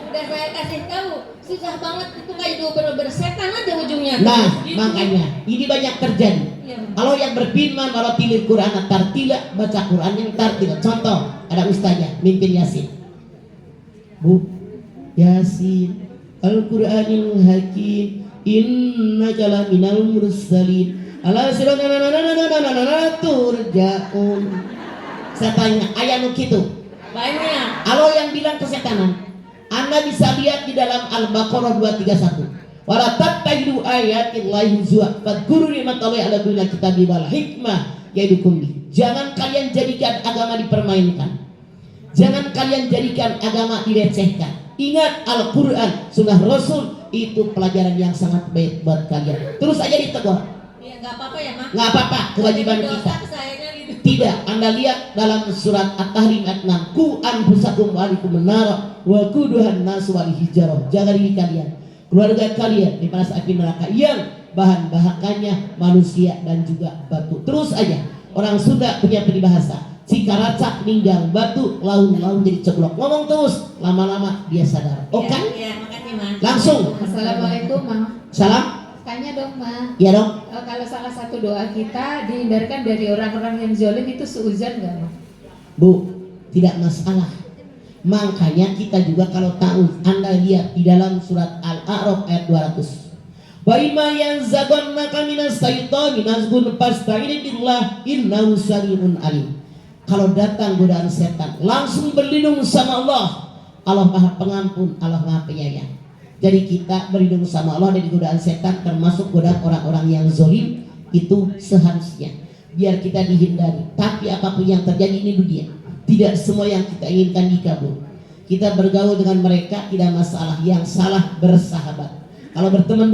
Udah saya kasih tahu, susah banget itu kayak double setan aja ujungnya. Nah, Gitu. makanya ini banyak terjadi. Iya. Kalau yang berfirman waratilil Quran tartila, baca Quran yang tartila. Contoh, ada ustazah mimpin Yasin. Bu, Yasin, Al-Qur'anil Hakim, innaka laminal mursalin. Ala siratal turja'un. Saya tanya, ayat nu kitu. Banyak. Kalau yang bilang kesetanan, Anda bisa lihat di dalam Al-Baqarah 231. Wala tattakhidhu ayatillahi huzwa fadhkuru ni'matallahi 'alaikum bil kitabi wal hikmah ya'idukum bi. Jangan kalian jadikan agama dipermainkan. Jangan kalian jadikan agama dilecehkan. Ingat Al-Qur'an, sunnah Rasul itu pelajaran yang sangat baik buat kalian. Terus aja ditegur. Ya nggak apa-apa ya, Mak. Nggak apa-apa, kewajiban Dosa kita. ke sayanya gitu. Tidak, Anda lihat dalam surat At-Tahrim ayat 6. Ku anfusakum wa alaikum menara wa quduhan nas wal hijarah. Jaga diri kalian, keluarga kalian di panas api neraka yang bahan bahakannya manusia dan juga batu. Terus aja, orang Sunda punya peribahasa, cikaracak ninggal batu, laun-laun jadi ceblok. Ngomong terus, lama-lama dia sadar. Oke? Iya, makasih, Mas. Langsung. Assalamualaikum, Ma. Salam. Tanya dong, Ma. Ya dong. Kalau salah satu doa kita dihindarkan dari orang-orang yang zalim itu seuzan nggak, Ma? Bu, tidak masalah. Makanya kita juga kalau tahu, Anda lihat di dalam surat Al-A'raf ayat 200. Wa imma yanzaghannaka minas syaitani nazghun fasta'idz billah innahu samiun alim. Kalau datang godaan setan, langsung berlindung sama Allah. Allah Maha Pengampun, Allah Maha Penyayang. Jadi kita berlindung sama Allah dari godaan setan, termasuk godaan orang-orang yang zalim. Itu seharusnya biar kita dihindari. Tapi apapun yang terjadi ini dunia, tidak semua yang kita inginkan dikabul. Kita bergaul dengan mereka tidak masalah. Yang salah bersahabat. Kalau berteman